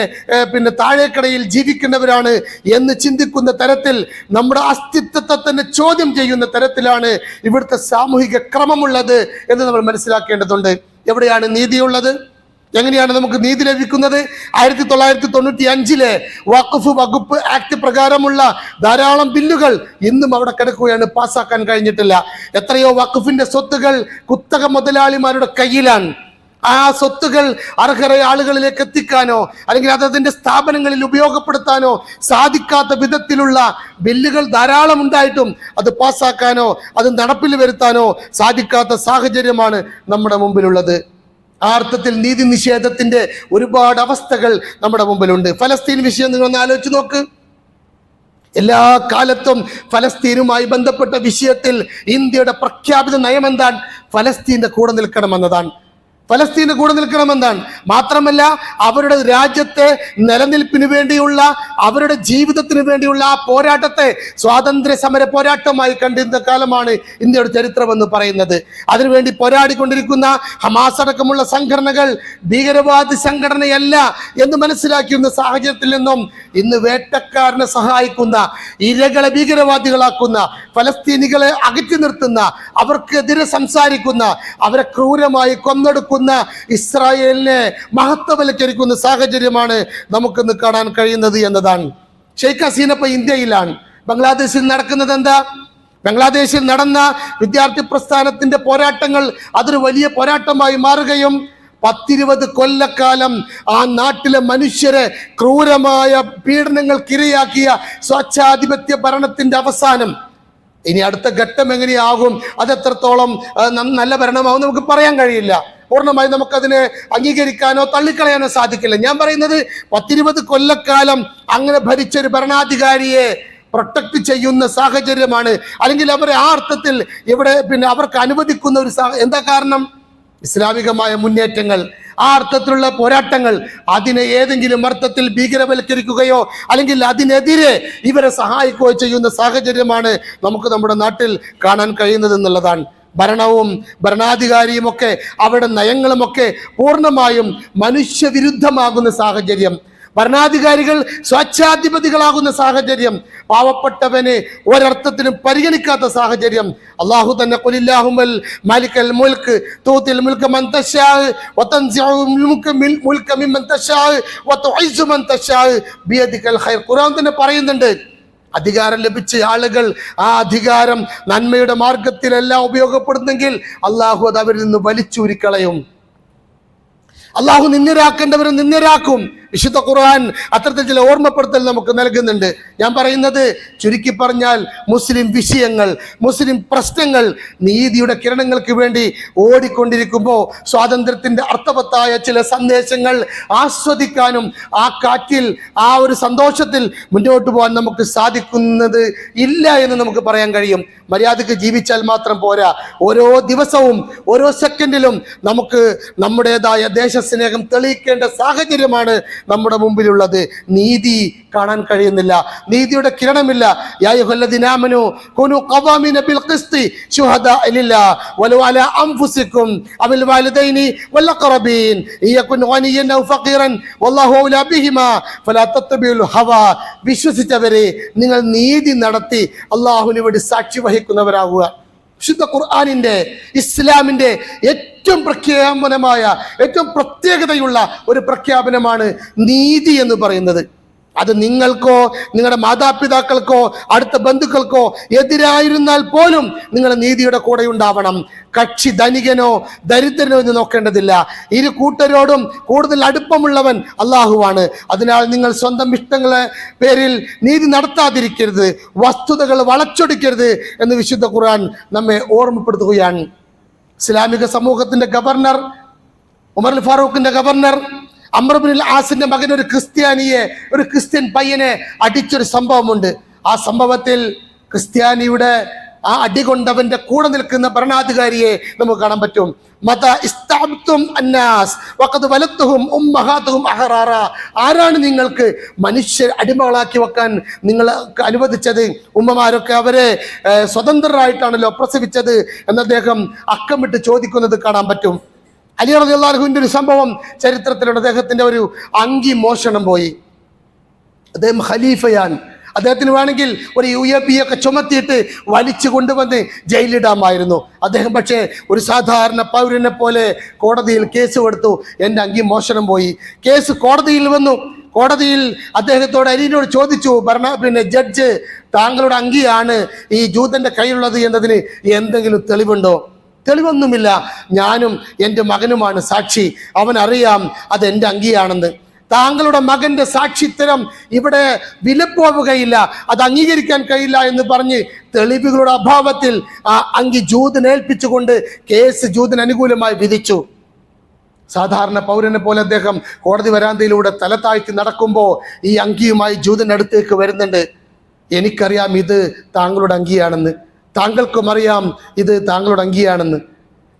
താഴേക്കടയിൽ ജീവിക്കേണ്ടവരാണ് എന്ന് ചിന്തിക്കുന്ന തരത്തിൽ, നമ്മുടെ അസ്തിത്വത്തെ തന്നെ ചോദ്യം ചെയ്യുന്ന തരത്തിലാണ് ഇവിടുത്തെ സാമൂഹിക ക്രമമുള്ളത് എന്ന് നമ്മൾ മനസ്സിലാക്കേണ്ടതുണ്ട്. എവിടെയാണ് നീതിയുള്ളത്? എങ്ങനെയാണ് നമുക്ക് നീതി ലഭിക്കുന്നത്? 1995 വഖഫ് വകുപ്പ് ആക്ട് പ്രകാരമുള്ള ധാരാളം ബില്ലുകൾ ഇന്നും അവിടെ കിടക്കുകയാണ്, പാസ്സാക്കാൻ കഴിഞ്ഞിട്ടില്ല. എത്രയോ വഖഫിന്റെ സ്വത്തുകൾ കുത്തക മുതലാളിമാരുടെ കയ്യിലാണ്. ആ സ്വത്തുകൾ അർഹരായ ആളുകളിലേക്ക് എത്തിക്കാനോ അല്ലെങ്കിൽ അതിന്റെ സ്ഥാപനങ്ങളിൽ ഉപയോഗപ്പെടുത്താനോ സാധിക്കാത്ത വിധത്തിലുള്ള ബില്ലുകൾ ധാരാളം ഉണ്ടായിട്ടും അത് പാസ്സാക്കാനോ അത് നടപ്പിൽ വരുത്താനോ സാധിക്കാത്ത സാഹചര്യമാണ് നമ്മുടെ മുമ്പിലുള്ളത്. ആ അർത്ഥത്തിൽ നീതി നിഷേധത്തിന്റെ ഒരുപാട് അവസ്ഥകൾ നമ്മുടെ മുമ്പിലുണ്ട്. ഫലസ്തീൻ വിഷയം നിങ്ങളൊന്ന് ആലോചിച്ച് നോക്ക്. എല്ലാ കാലത്തും ഫലസ്തീനുമായി ബന്ധപ്പെട്ട വിഷയത്തിൽ ഇന്ത്യയുടെ പ്രഖ്യാപിത നയം എന്താണ്? ഫലസ്തീന്റെ കൂടെ നിൽക്കണമെന്നതാണ്. ഫലസ്തീന് കൂടെ നിൽക്കണമെന്നാണ്. മാത്രമല്ല അവരുടെ രാജ്യത്തെ നിലനിൽപ്പിന് വേണ്ടിയുള്ള, അവരുടെ ജീവിതത്തിന് വേണ്ടിയുള്ള ആ പോരാട്ടത്തെ സ്വാതന്ത്ര്യ സമര പോരാട്ടമായി കണ്ടിരുന്ന കാലമാണ് ഇന്ത്യയുടെ ചരിത്രമെന്ന് പറയുന്നത്. അതിനുവേണ്ടി പോരാടിക്കൊണ്ടിരിക്കുന്ന ഹമാസ് അടക്കമുള്ള സംഘടനകൾ ഭീകരവാദി സംഘടനയല്ല എന്ന് മനസ്സിലാക്കിയിരുന്ന സാഹചര്യത്തിൽ നിന്നും ഇന്ന് വേട്ടക്കാരനെ സഹായിക്കുന്ന, ഇരകളെ ഭീകരവാദികളാക്കുന്ന, ഫലസ്തീനികളെ അകറ്റി നിർത്തുന്ന, അവർക്കെതിരെ സംസാരിക്കുന്ന, അവരെ ക്രൂരമായി കൊന്നൊടുക്കുന്ന ഇസ്രായേലിനെ മഹത്വവൽക്കരിക്കുന്ന സാഹചര്യമാണ് നമുക്കിന്ന് കാണാൻ കഴിയുന്നത് എന്നതാണ്. ഷെയ്ഖ് ഹസീന ഇപ്പൊ ഇന്ത്യയിലാണ്. ബംഗ്ലാദേശിൽ നടക്കുന്നത് എന്താ? ബംഗ്ലാദേശിൽ നടന്ന വിദ്യാർത്ഥി പ്രസ്ഥാനത്തിന്റെ പോരാട്ടങ്ങൾ അതൊരു വലിയ പോരാട്ടമായി മാറുകയും 10-20 കൊല്ലക്കാലം ആ നാട്ടിലെ മനുഷ്യരെ ക്രൂരമായ പീഡനങ്ങൾക്കിരയാക്കിയ സ്വച്ഛാധിപത്യ ഭരണത്തിന്റെ അവസാനം, ഇനി അടുത്ത ഘട്ടം എങ്ങനെയാകും, അതെത്രത്തോളം നല്ല ഭരണമാവും നമുക്ക് പറയാൻ കഴിയില്ല. പൂർണ്ണമായി നമുക്കതിനെ അംഗീകരിക്കാനോ തള്ളിക്കളയാനോ സാധിക്കില്ല. ഞാൻ പറയുന്നത് 10-20 കൊല്ലക്കാലം അങ്ങനെ ഭരിച്ചൊരു ഭരണാധികാരിയെ പ്രൊട്ടക്ട് ചെയ്യുന്ന സാഹചര്യമാണ്, അല്ലെങ്കിൽ അവരെ ആ അർത്ഥത്തിൽ ഇവിടെ അവർക്ക് അനുവദിക്കുന്ന ഒരു എന്താ കാരണം? ഇസ്ലാമികമായ മുന്നേറ്റങ്ങൾ, ആ അർത്ഥത്തിലുള്ള പോരാട്ടങ്ങൾ, അതിനെ ഏതെങ്കിലും അർത്ഥത്തിൽ ഭീകരവൽക്കരിക്കുകയോ അല്ലെങ്കിൽ അതിനെതിരെ ഇവരെ സഹായിക്കുകയോ ചെയ്യുന്ന സാഹചര്യമാണ് നമുക്ക് നമ്മുടെ നാട്ടിൽ കാണാൻ കഴിയുന്നത് എന്നുള്ളതാണ്. ഭരണവും ഭരണാധികാരിയും ഒക്കെ അവരുടെ നയങ്ങളുമൊക്കെ പൂർണ്ണമായും മനുഷ്യവിരുദ്ധമാകുന്ന സാഹചര്യം, ഭരണാധികാരികൾ സ്വേച്ഛാധിപതികളാകുന്ന സാഹചര്യം, പാവപ്പെട്ടവനെ ഒരർത്ഥത്തിനും പരിഗണിക്കാത്ത സാഹചര്യം. അള്ളാഹു തന്നെ ഖുലില്ലാഹുമ്മൽ മാലിക്കൽ മുൽക്ക് തൂതിൽ മുൽക മൻ തശാ വതൻസിഉൽ മുൽക മിമ്മൻ തശാ വതുഇസ്സു മൻ തശാ ബിയദികൽ ഖൈർ. ഖുർആൻ തന്നെ പറയുന്നുണ്ട്, അധികാരം ലഭിച്ച ആളുകൾ ആ അധികാരം നന്മയുടെ മാർഗത്തിലല്ല ഉപയോഗപ്പെടുന്നെങ്കിൽ അള്ളാഹു അത് അവരിൽ നിന്ന് വലിച്ചൂരിക്കളയും. അള്ളാഹു നിന്ദരാക്കേണ്ടവരെ നിന്ദരാക്കും. വിശുദ്ധ ഖുർആൻ അത്തരത്തിൽ ചില ഓർമ്മപ്പെടുത്തൽ നമുക്ക് നൽകുന്നുണ്ട്. ഞാൻ പറയുന്നത് ചുരുക്കി പറഞ്ഞാൽ, മുസ്ലിം വിഷയങ്ങൾ, മുസ്ലിം പ്രശ്നങ്ങൾ നീതിയുടെ കിരണങ്ങൾക്ക് വേണ്ടി ഓടിക്കൊണ്ടിരിക്കുമ്പോൾ സ്വാതന്ത്ര്യത്തിന്റെ അർത്ഥവത്തായ ചില സന്ദേശങ്ങൾ ആസ്വദിക്കാനും ആ കാറ്റിൽ, ആ ഒരു സന്തോഷത്തിൽ മുന്നോട്ട് പോകാൻ നമുക്ക് സാധിക്കുന്നത് ഇല്ല എന്ന് നമുക്ക് പറയാൻ കഴിയും. മര്യാദക്ക് ജീവിച്ചാൽ മാത്രം പോരാ, ഓരോ ദിവസവും ഓരോ സെക്കൻഡിലും നമുക്ക് നമ്മുടേതായ ദേശസ്നേഹം തെളിയിക്കേണ്ട സാഹചര്യമാണ് നമ്മുടെ മുമ്പിലുള്ളത്. നീതി കാണാൻ കഴിയുന്നില്ല, നീതിയുടെ കിരണമില്ല. യാ അയ്യുഹല്ലദീന ആമനൂ കുനൂ ഖവാമീന ബിൽ ഖിസ്തി ശുഹദാഅ ലില്ലാഹ് വലൗ അലാ അൻഫുസികും അവൽ വാലിദൈനി വൽ അഖറബീൻ യകുൻ ഗനിയൻ ഔ ഫഖീറൻ വല്ലാഹു ഔലാ ബിഹിമാ ഫലാ തത്തബിഉൽ ഹവാ. വിശ്വസിച്ചവരെ, നിങ്ങൾ നീതി നടത്തി അല്ലാഹുവിന് വേണ്ടി സാക്ഷി വഹിക്കുന്നവരാകുക. വിശുദ്ധ ഖുർആനിന്റെ, ഇസ്ലാമിന്റെ ഏറ്റവും പ്രഖ്യാപനമായ, ഏറ്റവും പ്രത്യേകതയുള്ള ഒരു പ്രഖ്യാപനമാണ് നീതി എന്ന് പറയുന്നത്. അത് നിങ്ങൾക്കോ നിങ്ങളുടെ മാതാപിതാക്കൾക്കോ അടുത്ത ബന്ധുക്കൾക്കോ എതിരായിരുന്നാൽ പോലും നിങ്ങൾ നീതിയുടെ കൂടെ ഉണ്ടാവണം. കക്ഷി ധനികനോ ദരിദ്രനോ എന്ന് നോക്കേണ്ടതില്ല. ഇരു കൂട്ടരോടും കൂടുതൽ അടുപ്പമുള്ളവൻ അള്ളാഹുവാണ്. അതിനാൽ നിങ്ങൾ സ്വന്തം ഇഷ്ടങ്ങളെ പേരിൽ നീതി നടത്താതിരിക്കരുത്, വസ്തുതകൾ വളച്ചൊടിക്കരുത് എന്ന് വിശുദ്ധ ഖുർആൻ നമ്മെ ഓർമ്മപ്പെടുത്തുകയാണ്. ഇസ്ലാമിക സമൂഹത്തിന്റെ ഗവർണർ, ഉമർ ഫാറൂഖിന്റെ ഗവർണർ അംർ ഇബ്നുൽ ആസിന്റെ മകൻ ഒരു ക്രിസ്ത്യൻ പയ്യനെ അടിച്ചൊരു സംഭവമുണ്ട്. ആ സംഭവത്തിൽ ക്രിസ്ത്യാനിയുടെ ആ അടികൊണ്ടവന്റെ കൂടെ നിൽക്കുന്ന ഭരണാധികാരിയെ നമുക്ക് കാണാൻ പറ്റും. ആരാണ് നിങ്ങൾക്ക് മനുഷ്യർ അടിമകളാക്കി വെക്കാൻ നിങ്ങൾക്ക് അനുവദിച്ചത്? ഉമ്മമാരൊക്കെ അവരെ സ്വതന്ത്രരായിട്ടാണല്ലോ പ്രസവിച്ചത് എന്ന് അദ്ദേഹം അക്കമിട്ട് ചോദിക്കുന്നത് കാണാൻ പറ്റും. അലി റളിയല്ലാഹു അൻഹുവിന്റെ ഒരു സംഭവം ചരിത്രത്തിലുണ്ട്. അദ്ദേഹത്തിന്റെ ഒരു അങ്കി മോഷണം പോയി. അദ്ദേഹം ഖലീഫയാണ്. അദ്ദേഹത്തിന് വേണമെങ്കിൽ ഒരു UAP ഒക്കെ ചുമത്തിയിട്ട് വലിച്ചു കൊണ്ടുവന്ന് ജയിലിടാമായിരുന്നു. അദ്ദേഹം പക്ഷേ ഒരു സാധാരണ പൗരനെ പോലെ കോടതിയിൽ കേസ് കൊടുത്തു. എൻ്റെ അങ്കി മോഷണം പോയി. കേസ് കോടതിയിൽ വന്നു. കോടതിയിൽ അദ്ദേഹത്തോട് അലിനോട് ചോദിച്ചു, ജഡ്ജ്, താങ്കളുടെ അങ്കിയാണ് ഈ ജൂതന്റെ കയ്യിലുള്ളത് എന്നതിന് എന്തെങ്കിലും തെളിവുണ്ടോ? തെളിവൊന്നുമില്ല. ഞാനും എൻ്റെ മകനുമാണ് സാക്ഷി. അവൻ അറിയാം അത് എൻ്റെ അങ്കിയാണെന്ന്. താങ്കളുടെ മകന്റെ സാക്ഷിത്തരം ഇവിടെ വിലപ്പോവുകയില്ല, അത് അംഗീകരിക്കാൻ കഴിയില്ല എന്ന് പറഞ്ഞ് തെളിവുകളുടെ അഭാവത്തിൽ ആ അങ്കി ജൂതനെ ഏൽപ്പിച്ചുകൊണ്ട് കേസ് ജൂതന് അനുകൂലമായി വിധിച്ചു. സാധാരണ പൗരനെ പോലെ അദ്ദേഹം കോടതി വരാന്തയിലൂടെ തല താഴ്ത്തി നടക്കുമ്പോൾ ഈ അങ്കിയുമായി ജൂതന്റെ അടുത്തേക്ക് വരുന്നുണ്ട്. എനിക്കറിയാം ഇത് താങ്കളുടെ അങ്കിയാണെന്ന്, താങ്കൾക്കും അറിയാം ഇത് താങ്കളുടെ അങ്കിയാണെന്ന്.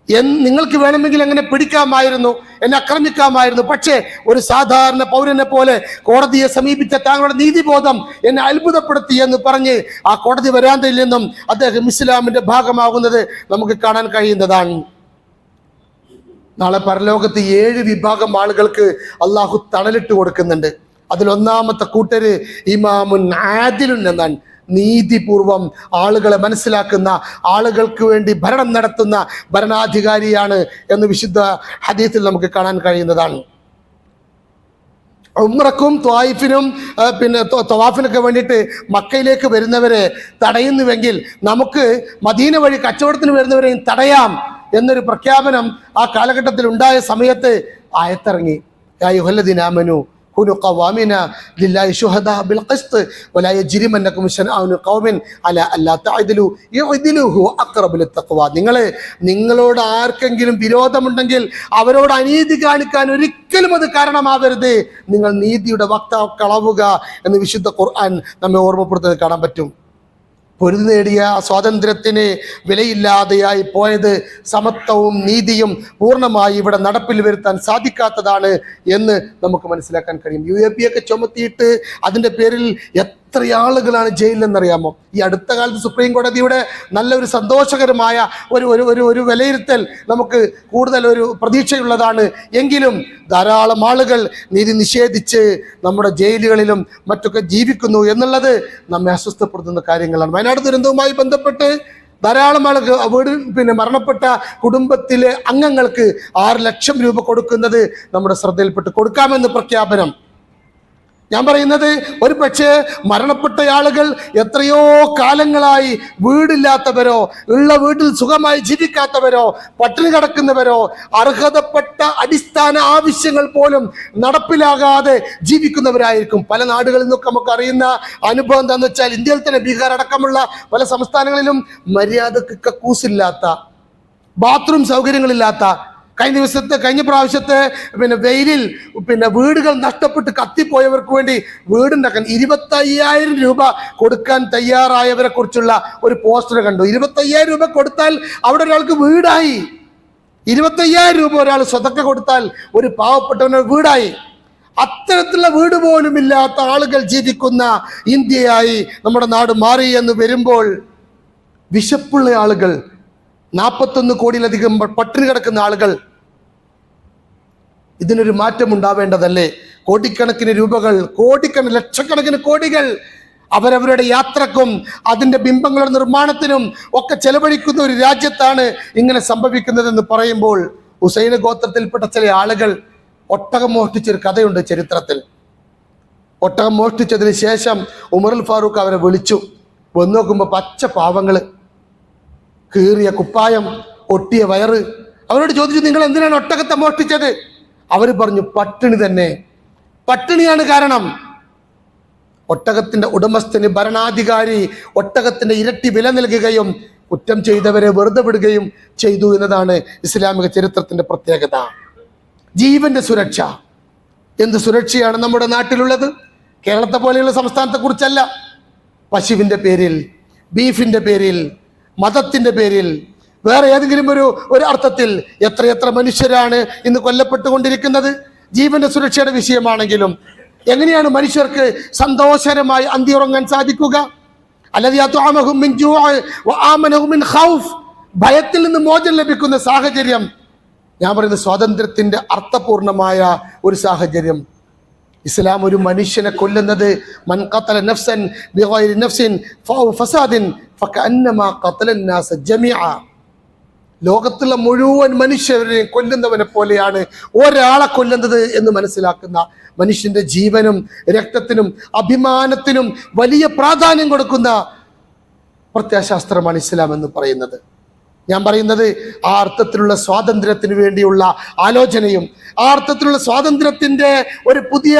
നിങ്ങൾക്ക് വേണമെങ്കിൽ അങ്ങനെ പിടിക്കാമായിരുന്നു, എന്നെ ആക്രമിക്കാമായിരുന്നു. പക്ഷേ ഒരു സാധാരണ പൗരനെ പോലെ കോടതിയെ സമീപിച്ച താങ്കളുടെ നീതിബോധം എന്നെ അത്ഭുതപ്പെടുത്തി എന്ന് പറഞ്ഞ് ആ കോടതി വരാന്തയിൽ നിന്നും അദ്ദേഹം ഇസ്ലാമിന്റെ ഭാഗമാകുന്നത് നമുക്ക് കാണാൻ കഴിയുന്നതാണ്. നാളെ പരലോകത്ത് 7 വിഭാഗം ആളുകൾക്ക് അള്ളാഹു തണലിട്ട് കൊടുക്കുന്നുണ്ട്. അതിലൊന്നാമത്തെ കൂട്ടര് ഇമാമുൻ ആദിലുൻ എന്നാണ്. നീതിപൂർവം ആളുകളെ മനസ്സിലാക്കുന്ന, ആളുകൾക്ക് വേണ്ടി ഭരണം നടത്തുന്ന ഭരണാധികാരിയാണ് എന്ന് വിശുദ്ധ ഹദീസിൽ നമുക്ക് കാണാൻ കഴിയുന്നതാണ്. ഉംറക്കും ത്വായിഫിനും പിന്നെ തവാഫിനൊക്കെ വേണ്ടിയിട്ട് മക്കയിലേക്ക് വരുന്നവരെ തടയുന്നുവെങ്കിൽ നമുക്ക് മദീന വഴി കച്ചവടത്തിന് വരുന്നവരെയും തടയാം എന്നൊരു പ്രഖ്യാപനം ആ കാലഘട്ടത്തിൽ ഉണ്ടായ സമയത്ത് ആയത്തിറങ്ങി. യാ അയ്യുഹല്ലദീനാമനു കൂനൂ ഖവാമിന ലില്ലാഹി ശുഹദാ ബിൽ ഖിസ്ത് വലാ യജ്രിമന്നകും ശനആനു ഖൗമിൻ അലാ അല്ലാ തഅദിലു യഅദിലു ഹുവ അഖ്റബു ലിത്തഖ്വ. നിങ്ങളോട് ആർക്കെങ്കിലും വിരോധമുണ്ടെങ്കിൽ അവരോട് അനീതി കാണിക്കാൻ ഒരിക്കലും അത് കാരണമാവരുത്. നിങ്ങൾ നീതിയുടെ വക്താക്കളാവുക എന്ന് വിശുദ്ധ ഖുർആൻ നമ്മെ ഓർമ്മപ്പെടുത്തുന്നത് കാണാൻ പറ്റും. പൊരുതി നേടിയ സ്വാതന്ത്ര്യത്തിന് വിലയില്ലാതെയായി പോയത് സമത്വവും നീതിയും പൂർണ്ണമായി ഇവിടെ നടപ്പിൽ വരുത്താൻ സാധിക്കാത്തതാണ് എന്ന് നമുക്ക് മനസ്സിലാക്കാൻ കഴിയും. UAP ഒക്കെ ചുമത്തിയിട്ട് അതിൻ്റെ പേരിൽ എത്ര ആളുകളാണ് ജയിലിലെന്നറിയാമോ? ഈ അടുത്ത കാലത്ത് സുപ്രീം കോടതിയുടെ നല്ലൊരു സന്തോഷകരമായ ഒരു വിലയിരുത്തൽ നമുക്ക് കൂടുതൽ ഒരു പ്രതീക്ഷയുള്ളതാണ്. എങ്കിലും ധാരാളം ആളുകൾ നീതി നിഷേധിച്ച് നമ്മുടെ ജയിലുകളിലും മറ്റൊക്കെ ജീവിക്കുന്നു എന്നുള്ളത് നമ്മെ അസ്വസ്ഥപ്പെടുത്തുന്ന കാര്യങ്ങളാണ്. വയനാട് ദുരന്തവുമായി ബന്ധപ്പെട്ട് ധാരാളം ആളുകൾ മരണപ്പെട്ട കുടുംബത്തിലെ അംഗങ്ങൾക്ക് 6 ലക്ഷം രൂപ കൊടുക്കുന്നത് നമ്മുടെ ശ്രദ്ധയിൽപ്പെട്ട് കൊടുക്കാമെന്ന് പ്രഖ്യാപനം. ഞാൻ പറയുന്നത്, ഒരു പക്ഷേ മരണപ്പെട്ട ആളുകൾ എത്രയോ കാലങ്ങളായി വീടില്ലാത്തവരോ, ഉള്ള വീട്ടിൽ സുഖമായി ജീവിക്കാത്തവരോ, പട്ടിണി കിടക്കുന്നവരോ, അർഹതപ്പെട്ട അടിസ്ഥാന ആവശ്യങ്ങൾ പോലും നടപ്പിലാകാതെ ജീവിക്കുന്നവരായിരിക്കും. പല നാടുകളിൽ നിന്നൊക്കെ നമുക്ക് അറിയുന്ന അനുഭവം എന്താണെന്ന് വെച്ചാൽ, ഇന്ത്യയിൽ തന്നെ ബീഹാർ അടക്കമുള്ള പല സംസ്ഥാനങ്ങളിലും മര്യാദക്ക് കക്കൂസില്ലാത്ത, ബാത്റൂം സൗകര്യങ്ങളില്ലാത്ത, കഴിഞ്ഞ പ്രാവശ്യത്തെ വെയിലിൽ വീടുകൾ നഷ്ടപ്പെട്ട് കത്തിപ്പോയവർക്ക് വേണ്ടി വീടുണ്ടാക്കാൻ 25,000 രൂപ കൊടുക്കാൻ തയ്യാറായവരെ കുറിച്ചുള്ള ഒരു പോസ്റ്റർ കണ്ടു. 25,000 രൂപ കൊടുത്താൽ അവിടെ ഒരാൾക്ക് വീടായി. 25,000 രൂപ ഒരാൾ സ്വതക്ക കൊടുത്താൽ ഒരു പാവപ്പെട്ടവന് വീടായി. അത്തരത്തിലുള്ള വീട് പോലും ഇല്ലാത്ത ആളുകൾ ജീവിക്കുന്ന ഇന്ത്യയായി നമ്മുടെ നാട് മാറി എന്ന് വരുമ്പോൾ, വിശപ്പുള്ള ആളുകൾ, 41 കോടിയിലധികം പട്ടിണി കിടക്കുന്ന ആളുകൾ, ഇതിനൊരു മാറ്റം ഉണ്ടാവേണ്ടതല്ലേ? കോടിക്കണക്കിന് രൂപകൾ, ലക്ഷക്കണക്കിന് കോടികൾ അവരവരുടെ യാത്രക്കും അതിൻ്റെ ബിംബങ്ങളുടെ നിർമ്മാണത്തിനും ഒക്കെ ചെലവഴിക്കുന്ന ഒരു രാജ്യത്താണ് ഇങ്ങനെ സംഭവിക്കുന്നതെന്ന് പറയുമ്പോൾ, ഹുസൈൻ ഗോത്രത്തിൽപ്പെട്ട ചില ആളുകൾ ഒട്ടകം മോഷ്ടിച്ചൊരു കഥയുണ്ട് ചരിത്രത്തിൽ. ഒട്ടകം മോഷ്ടിച്ചതിന് ശേഷം ഉമറുൽ ഫാറൂഖ് അവരെ വിളിച്ചു. വന്നു നോക്കുമ്പോൾ പച്ച പാവങ്ങൾ, കീറിയ കുപ്പായം, ഒട്ടിയ വയറ്. അവരോട് ചോദിച്ചു, നിങ്ങൾ എന്തിനാണ് ഒട്ടകത്തെ മോഷ്ടിച്ചത്? അവർ പറഞ്ഞു, പട്ടിണി തന്നെ, പട്ടിണിയാണ് കാരണം. ഒട്ടകത്തിന്റെ ഉടമസ്ഥന് ഭരണാധികാരി ഒട്ടകത്തിന്റെ ഇരട്ടി വില നൽകുകയും കുറ്റം ചെയ്തവരെ വെറുതെ വിടുകയും ചെയ്തു എന്നതാണ് ഇസ്ലാമിക ചരിത്രത്തിന്റെ പ്രത്യേകത. ജീവന്റെ സുരക്ഷ, എന്ത് സുരക്ഷയാണ് നമ്മുടെ നാട്ടിലുള്ളത്? കേരളത്തെ പോലെയുള്ള സംസ്ഥാനത്തെ കുറിച്ചല്ല. പശുവിൻ്റെ പേരിൽ, ബീഫിൻ്റെ പേരിൽ, മതത്തിൻ്റെ പേരിൽ, വേറെ ഏതെങ്കിലും ഒരു അർത്ഥത്തിൽ എത്രയെത്ര മനുഷ്യരാണ് ഇന്ന് കൊല്ലപ്പെട്ടുകൊണ്ടിരിക്കുന്നത്. ജീവന്റെ സുരക്ഷയുടെ വിഷയമാണെങ്കിലും എങ്ങനെയാണ് മനുഷ്യർക്ക് സന്തോഷകരമായി അന്തിയുറങ്ങാൻ സാധിക്കുക? ഭയത്തിൽ നിന്ന് മോചനം ലഭിക്കുന്ന സാഹചര്യം, ഞാൻ പറയുന്നത് സ്വാതന്ത്ര്യത്തിന്റെ അർത്ഥപൂർണമായ ഒരു സാഹചര്യം. ഇസ്ലാം ഒരു മനുഷ്യനെ കൊല്ലുന്നത്, മൻ ഖതല നഫ്സൻ ബിഗൈരി നഫ്സിൻ ഫസാദിൻ ഫകഅന്നമാ ഖതല നാസ ജമീഅ. ലോകത്തുള്ള മുഴുവൻ മനുഷ്യരെയും കൊല്ലുന്നവനെ പോലെയാണ് ഒരാളെ കൊല്ലുന്നത് എന്ന് മനസ്സിലാക്കുന്ന, മനുഷ്യന്റെ ജീവനും രക്തത്തിനും അഭിമാനത്തിനും വലിയ പ്രാധാന്യം കൊടുക്കുന്ന പ്രത്യയശാസ്ത്രമാണ് ഇസ്ലാം എന്ന് പറയുന്നത്. ഞാൻ പറയുന്നത് ആ അർത്ഥത്തിലുള്ള സ്വാതന്ത്ര്യത്തിന് വേണ്ടിയുള്ള ആലോചനയും ആ അർത്ഥത്തിലുള്ള സ്വാതന്ത്ര്യത്തിന്റെ ഒരു പുതിയ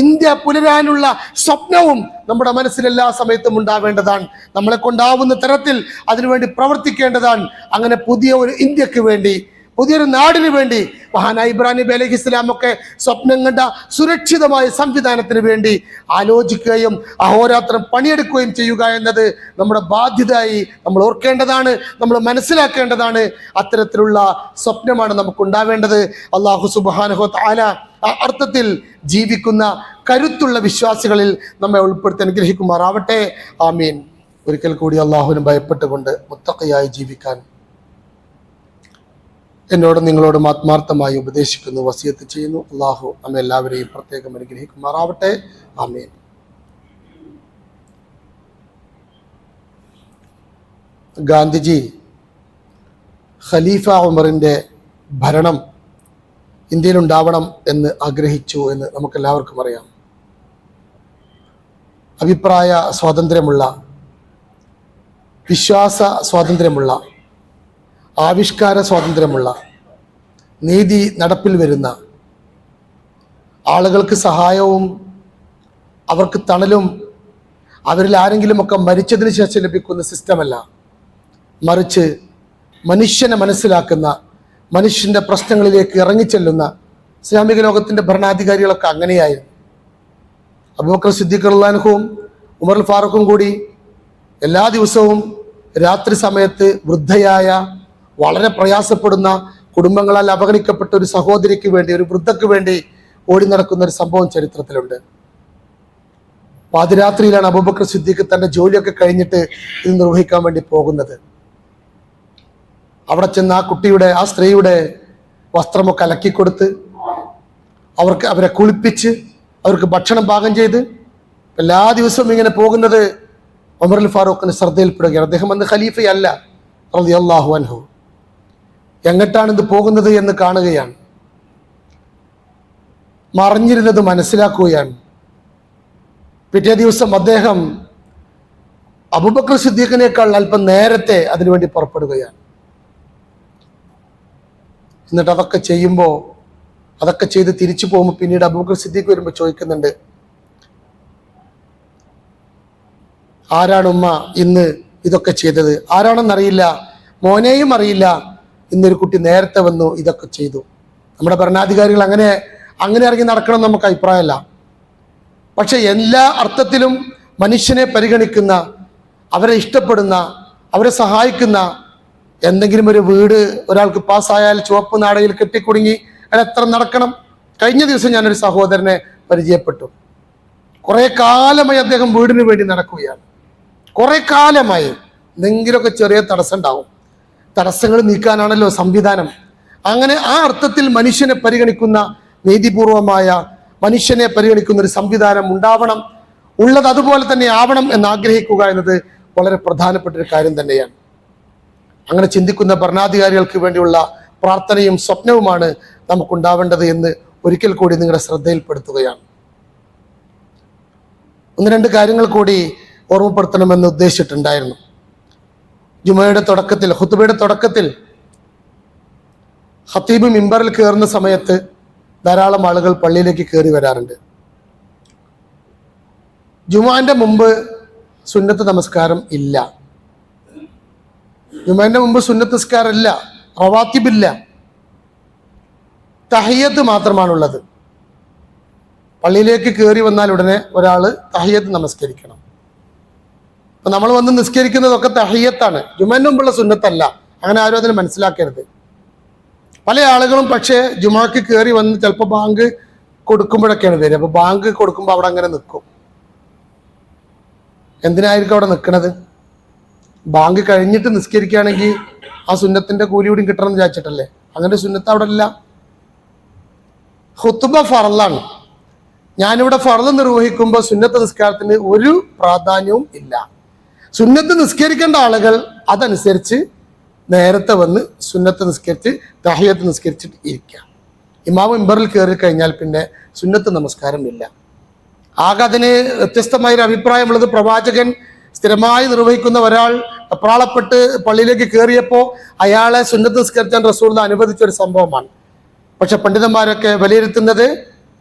ഇന്ത്യ പുലരാനുള്ള സ്വപ്നവും നമ്മുടെ മനസ്സിൽ എല്ലാ സമയത്തും ഉണ്ടാവേണ്ടതാണ്. നമ്മളെ കൊണ്ടാവുന്ന തരത്തിൽ അതിനുവേണ്ടി പ്രവർത്തിക്കേണ്ടതാണ്. അങ്ങനെ പുതിയ ഒരു ഇന്ത്യക്ക് വേണ്ടി, പുതിയൊരു നാടിന് വേണ്ടി മഹാനായ ഇബ്രാഹിം നബി അലൈഹി ഇസ്ലാമൊക്കെ സ്വപ്നം കണ്ട സുരക്ഷിതമായ സംവിധാനത്തിന് വേണ്ടി ആലോചിക്കുകയും അഹോരാത്രം പണിയെടുക്കുകയും ചെയ്യുക എന്നത് നമ്മുടെ ബാധ്യതയായി നമ്മൾ ഓർക്കേണ്ടതാണ്, നമ്മൾ മനസ്സിലാക്കേണ്ടതാണ്. അത്തരത്തിലുള്ള സ്വപ്നമാണ് നമുക്കുണ്ടാവേണ്ടത്. അല്ലാഹു സുബ്ഹാനഹു വ തആല ആ അർത്ഥത്തിൽ ജീവിക്കുന്ന കരുത്തുള്ള വിശ്വാസികളിൽ നമ്മെ ഉൾപ്പെടുത്തി അനുഗ്രഹിക്കുമാറാവട്ടെ. ആമീൻ. ഒരിക്കൽ കൂടി അള്ളാഹുവിനെ ഭയപ്പെട്ടുകൊണ്ട് മുത്തഖിയായി ജീവിക്കാൻ എന്നോട് നിങ്ങളോടും ആത്മാർത്ഥമായി ഉപദേശിക്കുന്നു, വസിയത്ത് ചെയ്യുന്നു. അള്ളാഹു നമ്മെ എല്ലാവരെയും പ്രത്യേകം അനുഗ്രഹിക്കുമാറാവട്ടെ. ആമീൻ. ഗാന്ധിജി ഖലീഫ ഉമറിൻ്റെ ഭരണം ഇന്ത്യയിൽ ഉണ്ടാവണം എന്ന് ആഗ്രഹിച്ചു എന്ന് നമുക്കെല്ലാവർക്കും അറിയാം. അഭിപ്രായ സ്വാതന്ത്ര്യമുള്ള, വിശ്വാസ സ്വാതന്ത്ര്യമുള്ള, ആവിഷ്കാര സ്വാതന്ത്ര്യമുള്ള, നീതി നടപ്പിൽ വരുന്ന, ആളുകൾക്ക് സഹായവും അവർക്ക് തണലും അവരിൽ ആരെങ്കിലുമൊക്കെ മരിച്ചതിന് ശേഷം ലഭിക്കുന്ന സിസ്റ്റമല്ല, മറിച്ച് മനുഷ്യനെ മനസ്സിലാക്കുന്ന, മനുഷ്യൻ്റെ പ്രശ്നങ്ങളിലേക്ക് ഇറങ്ങിച്ചെല്ലുന്ന ഇസ്ലാമിക ലോകത്തിൻ്റെ ഭരണാധികാരികളൊക്കെ അങ്ങനെയായിരുന്നു. അബൂബക്കർ സിദ്ദീഖ് റളിയല്ലാഹു അൻഹുവും ഉമർ ഫാറൂഖും കൂടി എല്ലാ ദിവസവും രാത്രി സമയത്ത് വൃദ്ധയായ, വളരെ പ്രയാസപ്പെടുന്ന, കുടുംബങ്ങളാൽ അവഗണിക്കപ്പെട്ട ഒരു സഹോദരിക്ക് വേണ്ടി, ഒരു വൃദ്ധക്ക് വേണ്ടി ഓടി നടക്കുന്ന ഒരു സംഭവം ചരിത്രത്തിലുണ്ട്. പാതിരാത്രിയിലാണ് അബൂബക്കർ സിദ്ദീഖ് തൻ്റെ ജോലിയൊക്കെ കഴിഞ്ഞിട്ട് ഇത് നിർവഹിക്കാൻ വേണ്ടി പോകുന്നത്. അവിടെ ചെന്ന് ആ കുട്ടിയുടെ, ആ സ്ത്രീയുടെ വസ്ത്രമൊക്കെ അലക്കിക്കൊടുത്ത് അവരെ കുളിപ്പിച്ച് അവർക്ക് ഭക്ഷണം പാകം ചെയ്ത് എല്ലാ ദിവസവും ഇങ്ങനെ പോകുന്നത് ഉമർ ഫാറൂഖിന് ശ്രദ്ധയിൽപ്പെടുകയാണ്. അദ്ദേഹം അന്ന് ഖലീഫയല്ല റളിയല്ലാഹു അൻഹു. എങ്ങോട്ടാണ് ഇത് പോകുന്നത് എന്ന് കാണുകയാണ്, മറിഞ്ഞിരുന്നത് മനസ്സിലാക്കുകയാണ്. പിറ്റേ ദിവസം അദ്ദേഹം അബൂബക്കർ സിദ്ദീഖിനേക്കാൾ അല്പം നേരത്തെ അതിനുവേണ്ടി പുറപ്പെടുകയാണ്. എന്നിട്ട് അതൊക്കെ ചെയ്യുമ്പോൾ, അതൊക്കെ ചെയ്ത് തിരിച്ചു പോകുമ്പോൾ പിന്നീട് അബൂബക്കർ സിദ്ദീഖ് വരുമ്പോൾ ചോദിക്കുന്നുണ്ട്, ആരാണ് ഉമ്മ ഇന്ന് ഇതൊക്കെ ചെയ്തത്? ആരാണെന്നറിയില്ല, മോനെയും അറിയില്ല. ഇന്നൊരു കുട്ടി നേരത്തെ വന്നു ഇതൊക്കെ ചെയ്തു. നമ്മുടെ ഭരണാധികാരികൾ അങ്ങനെ ഇറങ്ങി നടക്കണം നമുക്ക് അഭിപ്രായമല്ല. പക്ഷെ എല്ലാ അർത്ഥത്തിലും മനുഷ്യനെ പരിഗണിക്കുന്ന, അവരെ ഇഷ്ടപ്പെടുന്ന, അവരെ സഹായിക്കുന്ന, എന്തെങ്കിലും ഒരു വീട് ഒരാൾക്ക് പാസ്സായാൽ ചുവപ്പ് നാടയിൽ കെട്ടിക്കുടുങ്ങി അയാൾ എത്ര നടക്കണം. കഴിഞ്ഞ ദിവസം ഞാനൊരു സഹോദരനെ പരിചയപ്പെട്ടു. കുറേ കാലമായി അദ്ദേഹം വീടിന് വേണ്ടി നടക്കുകയാണ്. കുറേ കാലമായി എന്തെങ്കിലുമൊക്കെ ചെറിയ തടസ്സം ഉണ്ടാവും. തടസ്സങ്ങൾ നീക്കാനാണല്ലോ സംവിധാനം. അങ്ങനെ ആ അർത്ഥത്തിൽ മനുഷ്യനെ പരിഗണിക്കുന്ന, നീതിപൂർവമായ മനുഷ്യനെ പരിഗണിക്കുന്ന ഒരു സംവിധാനം ഉണ്ടാവണം. ഉള്ളത് അതുപോലെ തന്നെ ആവണം എന്ന് ആഗ്രഹിക്കുക എന്നത് വളരെ പ്രധാനപ്പെട്ട ഒരു കാര്യം തന്നെയാണ്. അങ്ങനെ ചിന്തിക്കുന്ന ഭരണാധികാരികൾക്ക് വേണ്ടിയുള്ള പ്രാർത്ഥനയും സ്വപ്നവുമാണ് നമുക്കുണ്ടാവേണ്ടത് എന്ന് ഒരിക്കൽ കൂടി നിങ്ങളുടെ ശ്രദ്ധയിൽപ്പെടുത്തുകയാണ്. ഒന്ന് രണ്ട് കാര്യങ്ങൾ കൂടി ഓർമ്മപ്പെടുത്തണമെന്ന് ഉദ്ദേശിച്ചിട്ടുണ്ടായിരുന്നു. ജുമയുടെ തുടക്കത്തിൽ, ഖുതുബയുടെ തുടക്കത്തിൽ ഖത്തീബ് മിമ്പറിൽ കയറുന്ന സമയത്ത് ധാരാളം ആളുകൾ പള്ളിയിലേക്ക് കയറി വരാറുണ്ട്. ജുമാന്റെ മുമ്പ് സുന്നത്ത് നമസ്കാരം ഇല്ല. ജുമാന്റെ മുമ്പ് സുന്നത്ത് നമസ്കാരം ഇല്ല, റവാത്തിബില്ല, തഹിയ്യത്ത് മാത്രമാണുള്ളത്. പള്ളിയിലേക്ക് കയറി വന്നാൽ ഉടനെ ഒരാൾ തഹിയ്യത്ത് നമസ്കരിക്കണം. അപ്പം നമ്മൾ വന്ന് നിസ്കരിക്കുന്നതൊക്കെ തഹിയ്യത്താണ്, ജുമാന്റെ മുമ്പുള്ള സുന്നത്തല്ല. അങ്ങനെ ആരും അതിനെ മനസ്സിലാക്കരുത്. പല ആളുകളും പക്ഷേ ജുമാക്ക് കയറി വന്ന് ചിലപ്പോൾ ബാങ്ക് കൊടുക്കുമ്പോഴൊക്കെയാണ് വരിക. അപ്പോൾ ബാങ്ക് കൊടുക്കുമ്പോൾ അവിടെ അങ്ങനെ നിൽക്കും. എന്തിനായിരിക്കും അവിടെ നിൽക്കുന്നത്? ബാങ്ക് കഴിഞ്ഞിട്ട് നിസ്കരിക്കുകയാണെങ്കിൽ ആ സുന്നത്തിന്റെ കൂലി കൂടി കിട്ടണം എന്ന് വിചാരിച്ചിട്ടല്ലേ? അങ്ങനെ സുന്നത്ത് അവിടെ ഇല്ല. ഖുതുബ ഫർളാണ്. ഞാനിവിടെ ഫർള് നിർവഹിക്കുമ്പോൾ സുന്നത്ത് നിസ്കാരത്തിന് ഒരു പ്രാധാന്യവും ഇല്ല. സുന്നത്ത് നിസ്കരിക്കേണ്ട ആളുകൾ അതനുസരിച്ച് നേരത്തെ വന്ന് സുന്നത്ത് നിസ്കരിച്ച് തഹിയ്യത്ത് നിസ്കരിച്ചിട്ട് ഇരിക്കുക. ഇമാം മിമ്പറിൽ കയറി കഴിഞ്ഞാൽ പിന്നെ സുന്നത്ത് നമസ്കാരം ഇല്ല. ആകെ അതിന് വ്യത്യസ്തമായൊരു അഭിപ്രായമുള്ളത്, പ്രവാചകൻ സ്ഥിരമായി നിർവഹിക്കുന്ന ഒരാൾ അപ്രാളപ്പെട്ട് പള്ളിയിലേക്ക് കയറിയപ്പോൾ അയാളെ സുന്നത്ത് നിസ്കരിച്ചാൻ റസൂൽ അനുവദിച്ച ഒരു സംഭവമാണ്. പക്ഷെ പണ്ഡിതന്മാരൊക്കെ വിലയിരുത്തുന്നത്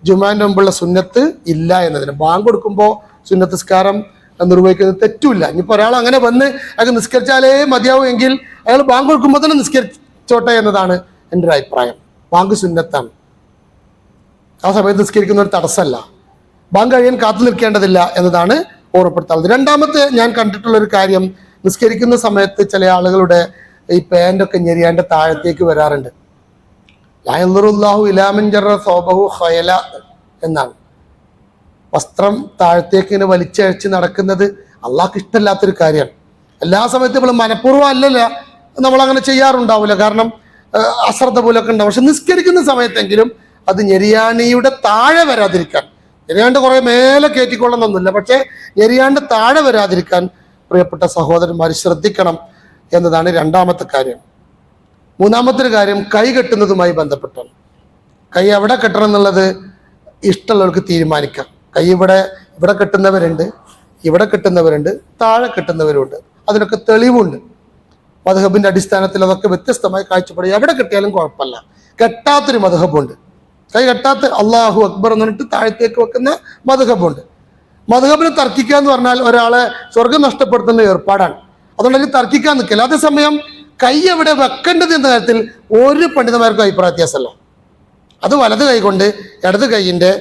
ജുമാന്റെ മുമ്പുള്ള സുന്നത്ത് ഇല്ല എന്നതിന്. ബാങ്ക് കൊടുക്കുമ്പോൾ സുന്നത്ത് നിസ്കാരം നിർവഹിക്കുന്നത് തെറ്റുമില്ല. ഇനിയിപ്പോൾ ഒരാൾ അങ്ങനെ വന്ന് അയാൾക്ക് നിസ്കരിച്ചാലേ മതിയാവും എങ്കിൽ അയാൾ ബാങ്ക് കൊടുക്കുമ്പോൾ തന്നെ നിസ്കരിച്ചോട്ടെ എന്നതാണ് എൻ്റെ ഒരു അഭിപ്രായം. ബാങ്ക് സുന്നത്താണ്, ആ സമയത്ത് നിസ്കരിക്കുന്ന ഒരു തടസ്സമല്ല. ബാങ്ക് കഴിയാൻ കാത്തു നിൽക്കേണ്ടതില്ല എന്നതാണ് ഓർമ്മപ്പെടുത്താറുള്ളത്. രണ്ടാമത്തെ ഞാൻ കണ്ടിട്ടുള്ളൊരു കാര്യം, നിസ്കരിക്കുന്ന സമയത്ത് ചില ആളുകളുടെ ഈ പാൻ്റൊക്കെ ഞെരിയാൻ്റെ താഴത്തേക്ക് വരാറുണ്ട്. ലാഹു ഇലാമിൻ ജറ സോബഹു ഖയല എന്നാണ്. വസ്ത്രം താഴത്തേക്ക് ഇങ്ങനെ വലിച്ചഴച്ച് നടക്കുന്നത് അള്ളാഹ്ക്ക് ഇഷ്ടമല്ലാത്തൊരു കാര്യമാണ്. എല്ലാ സമയത്തും നമ്മൾ മനഃപൂർവ്വം അല്ലല്ല നമ്മളങ്ങനെ ചെയ്യാറുണ്ടാവില്ല, കാരണം അശ്രദ്ധ പോലൊക്കെ ഉണ്ടാവും. പക്ഷെ നിസ്കരിക്കുന്ന സമയത്തെങ്കിലും അത് ഞെരിയാണിയുടെ താഴെ വരാതിരിക്കാൻ, ഞെരിയാണ്ട് കുറേ മേലെ കയറ്റിക്കൊള്ളുന്നൊന്നുമില്ല, പക്ഷേ ഞെരിയാണ്ട് താഴെ വരാതിരിക്കാൻ പ്രിയപ്പെട്ട സഹോദരന്മാർ ശ്രദ്ധിക്കണം എന്നതാണ് രണ്ടാമത്തെ കാര്യം. മൂന്നാമത്തെ ഒരു കാര്യം കൈ കെട്ടുന്നതുമായി ബന്ധപ്പെട്ടാണ്. കൈ എവിടെ കെട്ടണം എന്നുള്ളത് ഇഷ്ടമുള്ളവർക്ക് തീരുമാനിക്കാം. കൈ ഇവിടെ കെട്ടുന്നവരുണ്ട്, ഇവിടെ കെട്ടുന്നവരുണ്ട്, താഴെ കെട്ടുന്നവരുണ്ട്. അതിനൊക്കെ തെളിവുണ്ട്. മദ്ഹബിന്റെ അടിസ്ഥാനത്തിൽ അതൊക്കെ വ്യത്യസ്തമായി കാഴ്ചപ്പെടുക. എവിടെ കെട്ടിയാലും കുഴപ്പമില്ല. കെട്ടാത്തൊരു മദ്ഹബുണ്ട്, കൈ കെട്ടാത്ത അള്ളാഹു അക്ബർ എന്ന് പറഞ്ഞിട്ട് താഴത്തേക്ക് വെക്കുന്ന മദ്ഹബുണ്ട്. മദ്ഹബിനെ തർക്കിക്കുക എന്ന് പറഞ്ഞാൽ ഒരാളെ സ്വർഗം നഷ്ടപ്പെടുത്തുന്ന ഏർപ്പാടാണ്. അതുകൊണ്ട് അതിൽ തർക്കിക്കാൻ നിൽക്കില്ല. അതേസമയം കൈ എവിടെ വെക്കേണ്ടത് എന്ന കാര്യത്തിൽ ഒരു പണ്ഡിതന്മാർക്കും അഭിപ്രായ വ്യത്യാസമല്ല. അത് വലത് കൈ കൊണ്ട് ഇടത് കൈയിൻ്റെ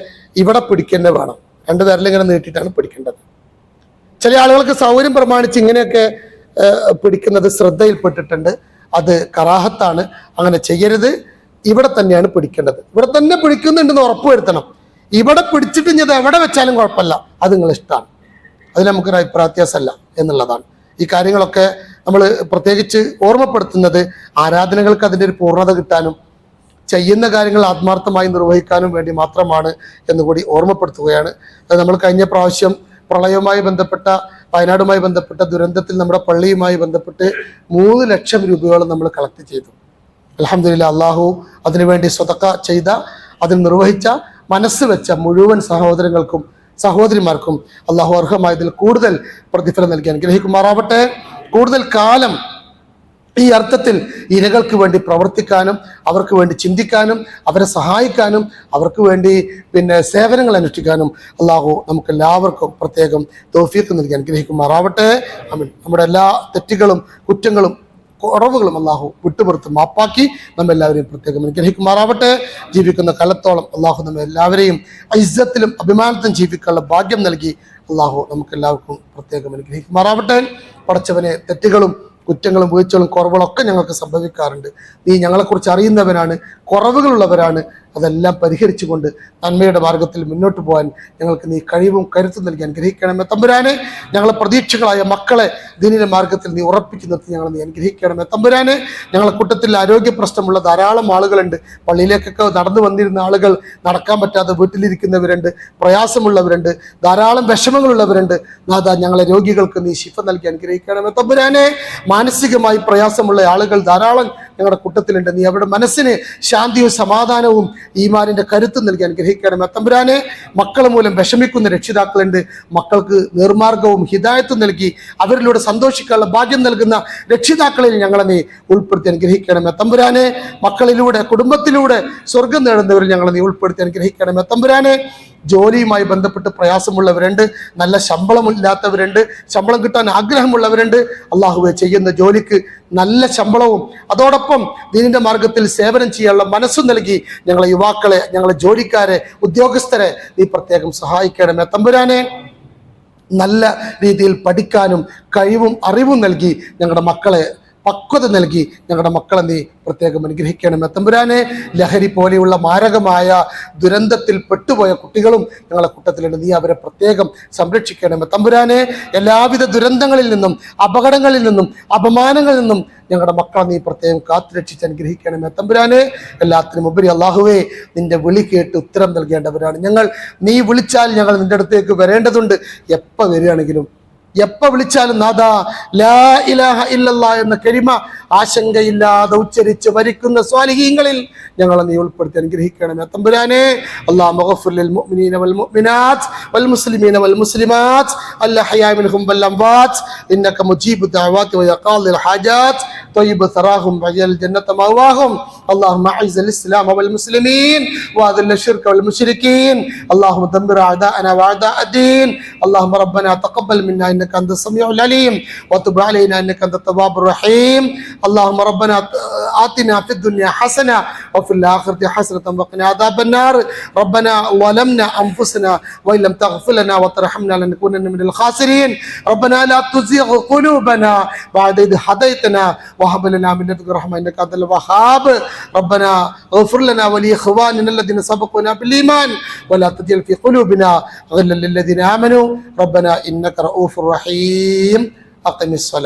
ഇവിടെ പിടിക്കേണ്ടത് വേണം. രണ്ട് വിരലിങ്ങനെ നീട്ടിയിട്ടാണ് പിടിക്കേണ്ടത്. ചില ആളുകൾക്ക് സൗകര്യം പ്രമാണിച്ച് ഇങ്ങനെയൊക്കെ പിടിക്കുന്നത് ശ്രദ്ധയിൽപ്പെട്ടിട്ടുണ്ട്. അത് കറാഹത്താണ്, അങ്ങനെ ചെയ്യരുത്. ഇവിടെ തന്നെയാണ് പിടിക്കേണ്ടത്. ഇവിടെ തന്നെ പിടിക്കുന്നുണ്ടെന്ന് ഉറപ്പുവരുത്തണം. ഇവിടെ പിടിച്ചിട്ട് ഇത് എവിടെ വെച്ചാലും കുഴപ്പമില്ല, അത് നിങ്ങൾ ഇഷ്ടമാണ്. അതിൽ നമുക്കൊരു അഭിപ്രായ വ്യത്യാസമല്ല എന്നുള്ളതാണ്. ഈ കാര്യങ്ങളൊക്കെ നമ്മൾ പ്രത്യേകിച്ച് ഓർമ്മപ്പെടുത്തുന്നത് ആരാധനകൾക്ക് അതിൻ്റെ ഒരു പൂർണ്ണത കിട്ടാനും ചെയ്യുന്ന കാര്യങ്ങൾ ആത്മാർത്ഥമായി നിർവഹിക്കാനും വേണ്ടി മാത്രമാണ് എന്നുകൂടി ഓർമ്മപ്പെടുത്തുകയാണ്. നമ്മൾ കഴിഞ്ഞ പ്രാവശ്യം പ്രളയവുമായി ബന്ധപ്പെട്ട, വയനാടുമായി ബന്ധപ്പെട്ട ദുരന്തത്തിൽ നമ്മുടെ പള്ളിയുമായി ബന്ധപ്പെട്ട് 3 ലക്ഷം രൂപയോളം നമ്മൾ കളക്ട് ചെയ്തു. അൽഹംദുലില്ലാ, അള്ളാഹു അതിനുവേണ്ടി സ്വതക്ക ചെയ്ത, അതിന് നിർവഹിച്ച, മനസ്സ് വെച്ച മുഴുവൻ സഹോദരങ്ങൾക്കും സഹോദരിമാർക്കും അള്ളാഹു അർഹമായതിൽ കൂടുതൽ പ്രതിഫലം നൽകി അനുഗ്രഹിക്കുമാറാവട്ടെ. കൂടുതൽ കാലം ഈ അർത്ഥത്തിൽ ഇരകൾക്ക് വേണ്ടി പ്രവർത്തിക്കാനും അവർക്ക് വേണ്ടി ചിന്തിക്കാനും അവരെ സഹായിക്കാനും അവർക്ക് വേണ്ടി സേവനങ്ങൾ അനുഷ്ഠിക്കാനും അള്ളാഹു നമുക്ക് എല്ലാവർക്കും പ്രത്യേകം തൗഫീഖ് നൽകി അനുഗ്രഹിക്കുമാറാവട്ടെ. ആമീൻ. നമ്മുടെ എല്ലാ തെറ്റുകളും കുറ്റങ്ങളും കുറവുകളും അള്ളാഹു വിട്ടുപുറത്ത് മാപ്പാക്കി നമ്മെല്ലാവരെയും പ്രത്യേകം അനുഗ്രഹിക്കുമാറാവട്ടെ. ജീവിക്കുന്ന കാലത്തോളം അള്ളാഹു നമ്മെ എല്ലാവരെയും ഇസ്സത്തിലും അഭിമാനത്തിലും ജീവിക്കാനുള്ള ഭാഗ്യം നൽകി അള്ളാഹു നമുക്കെല്ലാവർക്കും പ്രത്യേകം അനുഗ്രഹിക്കുമാറാവട്ടെ. പടച്ചവനെ, തെറ്റുകളും കുറ്റങ്ങളും വീഴ്ചകളും കുറവുകളൊക്കെ ഞങ്ങൾക്ക് സംഭവിക്കാറുണ്ട്. നീ ഞങ്ങളെക്കുറിച്ച് അറിയുന്നവനാണ്, കുറവുകളുള്ളവരാണ്. അതെല്ലാം പരിഹരിച്ചുകൊണ്ട് നന്മയുടെ മാർഗത്തിൽ മുന്നോട്ട് പോകാൻ ഞങ്ങൾക്ക് നീ കഴിവും കരുത്തും നൽകി അനുഗ്രഹിക്കണമേ തമ്പുരാനെ. ഞങ്ങളെ പ്രതീക്ഷകളായ മക്കളെ ദീനിന്റെ മാർഗത്തിൽ നീ ഉറപ്പിച്ചു നിർത്തി ഞങ്ങൾ നീ അനുഗ്രഹിക്കണമേ തമ്പുരാനെ. ഞങ്ങളെ കൂട്ടത്തിൽ ആരോഗ്യ പ്രശ്നമുള്ള ധാരാളം ആളുകളുണ്ട്. പള്ളിയിലേക്കൊക്കെ നടന്നു വന്നിരുന്ന ആളുകൾ നടക്കാൻ പറ്റാതെ വീട്ടിലിരിക്കുന്നവരുണ്ട്, പ്രയാസമുള്ളവരുണ്ട്, ധാരാളം വിഷമങ്ങളുള്ളവരുണ്ട്. നാഥാ, ഞങ്ങളെ രോഗികൾക്ക് നീ ശിഫ നൽകി അനുഗ്രഹിക്കണമേ തമ്പുരാനെ. മാനസികമായി പ്രയാസമുള്ള ആളുകൾ ധാരാളം ഞങ്ങളുടെ കൂട്ടത്തിലുണ്ട്. നീ അവരുടെ മനസ്സിന് ശാന്തിയും സമാധാനവും ഈമാനിന്റെ കരുത്ത് നൽകി അനുഗ്രഹിക്കണമേ തമ്പുരാനെ. മക്കൾ മൂലം വിഷമിക്കുന്ന രക്ഷിതാക്കളുണ്ട്. മക്കൾക്ക് നിർമാർഗവും ഹിദായത്തും നൽകി അവരിലൂടെ സന്തോഷിക്കാനുള്ള ഭാഗ്യം നൽകുന്ന രക്ഷിതാക്കളിൽ ഞങ്ങളെ നീ ഉൾപ്പെടുത്തി അനുഗ്രഹിക്കണമേ തമ്പുരാനെ. മക്കളിലൂടെ കുടുംബത്തിലൂടെ സ്വർഗം നേടുന്നവരിൽ ഞങ്ങളെ നീ ഉൾപ്പെടുത്തി അനുഗ്രഹിക്കണമേ തമ്പുരാനെ. ജോലിയുമായി ബന്ധപ്പെട്ട് പ്രയാസമുള്ളവരുണ്ട്, നല്ല ശമ്പളമില്ലാത്തവരുണ്ട്, ശമ്പളം കിട്ടാൻ ആഗ്രഹമുള്ളവരുണ്ട്. അള്ളാഹുവെ, ചെയ്യുന്ന ജോലിക്ക് നല്ല ശമ്പളവും അതോടൊപ്പം ദീനിന്റെ മാർഗത്തിൽ സേവനം ചെയ്യാനുള്ള മനസ്സും നൽകി ഞങ്ങളെ യുവാക്കളെ, ഞങ്ങളെ ജോലിക്കാരെ, ഉദ്യോഗസ്ഥരെ നീ പ്രത്യേകം സഹായിക്കണമേ തമ്പുരാനെ. നല്ല രീതിയിൽ പഠിക്കാനും കഴിവും അറിവും നൽകി ഞങ്ങളുടെ മക്കളെ പക്വത നൽകി ഞങ്ങളുടെ മക്കളെ നീ പ്രത്യേകം അനുഗ്രഹിക്കണമേ തമ്പുരാനെ. ലഹരി പോലെയുള്ള മാരകമായ ദുരന്തത്തിൽ പെട്ടുപോയ കുട്ടികളും ഞങ്ങളുടെ കൂട്ടത്തിലുണ്ട്. നീ അവരെ പ്രത്യേകം സംരക്ഷിക്കണമേ തമ്പുരാനെ. എല്ലാവിധ ദുരന്തങ്ങളിൽ നിന്നും അപകടങ്ങളിൽ നിന്നും അപമാനങ്ങളിൽ നിന്നും ഞങ്ങളുടെ മക്കളെ നീ പ്രത്യേകം കാത്തുരക്ഷിച്ച് അനുഗ്രഹിക്കണമേ തമ്പുരാനെ. എല്ലാത്തിനും ഉപരി അള്ളാഹുവേ, നിന്റെ വിളി കേട്ട് ഉത്തരം നൽകേണ്ടവരാണ് ഞങ്ങൾ. നീ വിളിച്ചാൽ ഞങ്ങൾ നിന്റെ അടുത്തേക്ക് വരേണ്ടതുണ്ട്. എപ്പോൾ വരികയാണെങ്കിലും, എപ്പോൾ വിളിച്ചാലും നാദാ ലാ ഇലാഹ ഇല്ലല്ലാ എന്ന കലിമ ആശങ്കയില്ലാതെ ഉച്ചരിച്ച് മരിക്കുന്ന സ്വാലിഹീങ്ങളിൽ ഞങ്ങളെ നീ ഉൾപ്പെടുത്തി അനുഗ്രഹിക്കണമേ തമ്പുരാനെ. അല്ലാഹുമ്മ ഗഫിർ ലിൽ മുഅ്മിനീന വൽ മുഅ്മിനാത്ത് വൽ മുസ്ലിമീന വൽ മുസ്ലിമാത്ത് അൽഹയാ മിൻഹും വൽ അംവാത്ത് ഇന്നക മുജീബു ദഅവാതി വ യഖാദിൽ ഹാജാത്ത് طيب ثراهم وجعل الجنة مأواهم. اللهم أعز الإسلام والمسلمين وأذل الشرك والمشركين. اللهم دمر أعداءنا وأعداء الدين. اللهم ربنا تقبل منا إنك أنت السميع العليم وتب علينا إنك أنت التواب الرحيم. اللهم ربنا آتنا في الدنيا حسنة وفي الآخرة حسنة وقنا عذاب النار ربنا ظلمنا أنفسنا وإن لم تغفر لنا وترحمنا لنكونن من الخاسرين ربنا لا تزغ قلوبنا بعد إذ هديتنا وهب لنا من لدنك رحمة إنك أنت الوهاب ربنا اغفر لنا ولإخواننا الذين سبقونا بالإيمان ولا تجعل في قلوبنا غلا للذين آمنوا ربنا إنك رؤوف رحيم أقم الصلاة